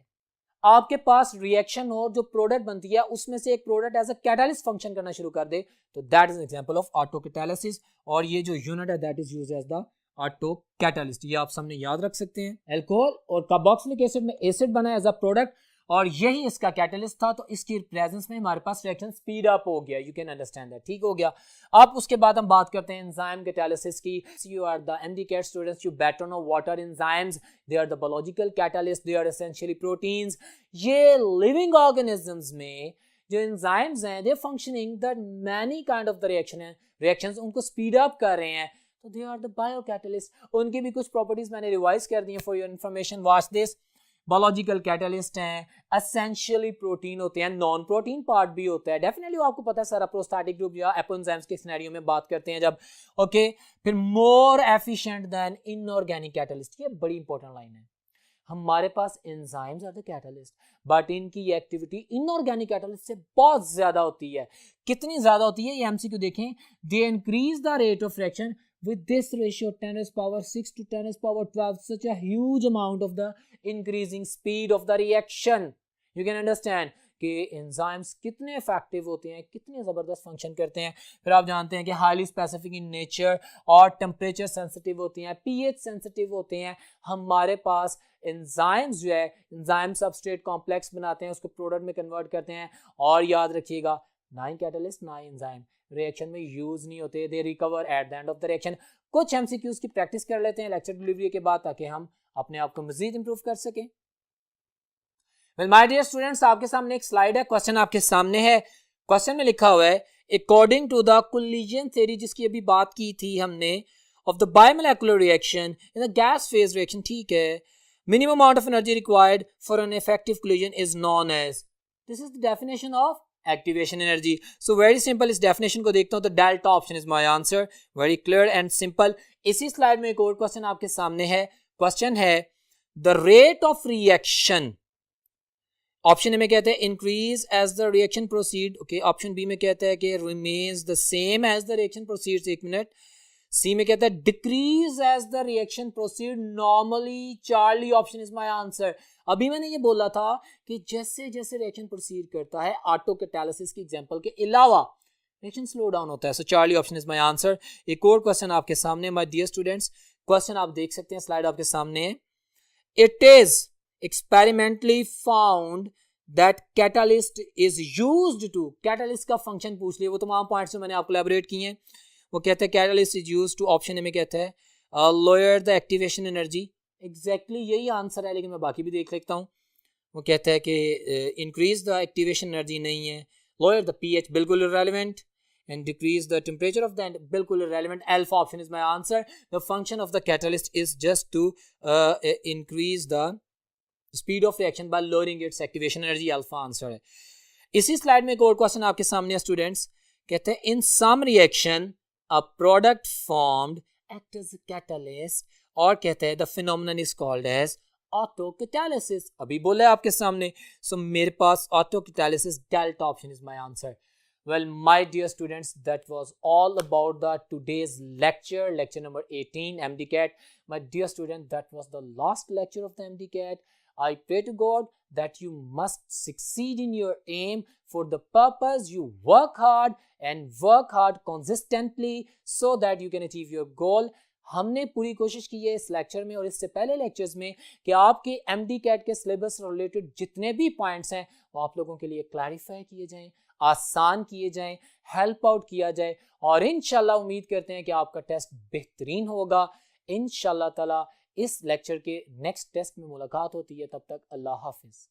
S1: आपके पास रिएक्शन हो जो प्रोडक्ट बनती है उसमें से एक product as a catalyst function करना शुरू कर दे, तो that is an example of auto catalysis. और ये जो यूनिट है that is used as the auto catalyst. ये आप सामने याद रख सकते हैं। अल्कोहल और कार्बोक्सिलिक एसिड में एसिड बना एज अ प्रोडक्ट और यही इसका कैटलिस्ट था, तो इसकी प्रेजेंस में हमारे पास रिएक्शन स्पीड अप हो गया। यू कैन अंडरस्टैंड दैट, ठीक हो गया। अब उसके बाद हम बात करते हैं एंजाइम कैटालिसिस की। You are the MD CAT students, you better know what are enzymes. They are the biological catalyst, they are essentially proteins. ये लिविंग ऑर्गेनिजम्स में जो एंजाइम्स हैं, they functioning that many kind of the reactions उनको speed up कर रहे हैं, तो दे are the biocatalyst. उनकी भी कुछ प्रॉपर्टीज मैंने रिवाइज कर दी हैं for your information, watch this. Biological catalyst हैं, एसेंशियली प्रोटीन होते हैं, नॉन प्रोटीन पार्ट भी होता है, डेफिनेटली आपको पता है सारा प्रोस्टैटिक ग्रुप या एपोएंजाइम्स के सिनेरियो में बात करते हैं जब, ओके। फिर more efficient than inorganic catalyst, ये बड़ी इंपॉर्टेंट लाइन है। हमारे पास enzymes are the catalyst, but इनकी एक्टिविटी इनऑर्गेनिक कैटलिस्ट से बहुत ज्यादा होती है। कितनी ज्यादा होती है ये एमसीक्यू देखें। They increase the rate of reaction with this ratio 10 raised power 6 to 10 raised power 12, such a huge amount of the increasing speed of the reaction. You can understand कि एंजाइम्स कितने इफेक्टिव होते हैं, कितने ज़बरदस्त function करते हैं। फिर आप जानते हैं कि हाईली स्पेसिफिक इन नेचर और टेम्परेचर सेंसिटिव होती हैं, पीएच सेंसिटिव होते हैं। हमारे पास एंजाइम्स जो है, एंजाइम सबस्ट्रेट कॉम्प्लेक्स बनाते हैं, उसको प्रोडक्ट में कन्वर्ट करते हैं। और याद रखिएगा, ना ही कैटलिस्ट ना ही एंजाइम रिएक्शन में यूज नहीं होते, they recover at the end of the reaction. कुछ एमसीक्यूज की प्रैक्टिस कर लेते हैं लेक्चर डिलीवरी के बाद, ताकि हम अपने आप को मजीद इंप्रूव कर सकें। वेल माय डियर स्टूडेंट्स, आपके सामने एक स्लाइड है, क्वेश्चन आपके सामने है। क्वेश्चन में लिखा हुआ है, according to the collision theory, जिसकी अभी बात की थी हमने, of the biomolecular reaction in the gas phase reaction, ठीक है, minimum amount of energy required for an effective collision is known as, this is the definition of activation energy. So very simple, इस definition को देखता हूं तो delta option is my answer, very clear and simple. इसी slide में एक और question आपके सामने है। क्वेश्चन है the rate of reaction, option A में कहते हैं increase as the reaction proceed, okay. Option B में कहता है कि remains the same as the reaction proceeds, एक मिनट। सी में कहता है decrease as the reaction proceed normally, charlie option is my answer. अभी मैंने ये बोला था कि जैसे जैसे रिएक्शन प्रोसीड करता है, ऑटो कैटालिसिस की एग्जांपल के अलावा रिएक्शन स्लो डाउन होता है। So Charlie option is my answer. एक और क्वेश्चन आपके सामने माय डियर स्टूडेंट्स, क्वेश्चन आप देख सकते हैं, स्लाइड आपके सामने है। It is experimentally found that catalyst is used to, catalyst का फंक्शन पूछ लिया, वो तमाम पॉइंट्स मैंने आपको एलैबोरेट किए हैं। वो कहते हैं catalyst is used to, option A में कहता है lower the activation energy, exactly यही आंसर है, लेकिन मैं बाकी भी देख लेता हूँ। वो कहता है कि इंक्रीज द एक्टिवेशन एनर्जी नहीं है, लोअर द पीएच बिल्कुल irrelevant, and decrease the temperature of the बिल्कुल irrelevant, alpha option is my answer. The function of the catalyst is just to increase the speed of reaction by lowering its activation energy, alpha answer है। इसी slide में एक और question आपके सामने है students, कहते हैं in some reaction a product formed act as a catalyst, और कहते हैं the phenomenon is called as autocatalysis. अभी बोला है आपके सामने। सो मेरे पास autocatalysis, delta option is my answer. Well, my dear students, that was all about the today's lecture number 18, MDCAT. My dear student, that was the last lecture of the MDCAT. I pray to God that you must succeed in your aim. For the purpose, you work hard and work hard consistently so that you can achieve your goal. हमने पूरी कोशिश की है इस lecture में और इससे पहले लेक्चर्स में कि आपके MDCAT के सिलेबस से रिलेटेड जितने भी पॉइंट्स हैं वो आप लोगों के लिए क्लैरिफाई किए जाएं, आसान किए जाएं, हेल्प आउट किया जाए और इंशाल्लाह उम्मीद करते हैं कि आपका टेस्ट बेहतरीन होगा। इंशाल्लाह ताला इस लेक्चर के नेक्स्ट टेस्ट में मुलाकात होती है। तब तक अल्लाह हाफिज।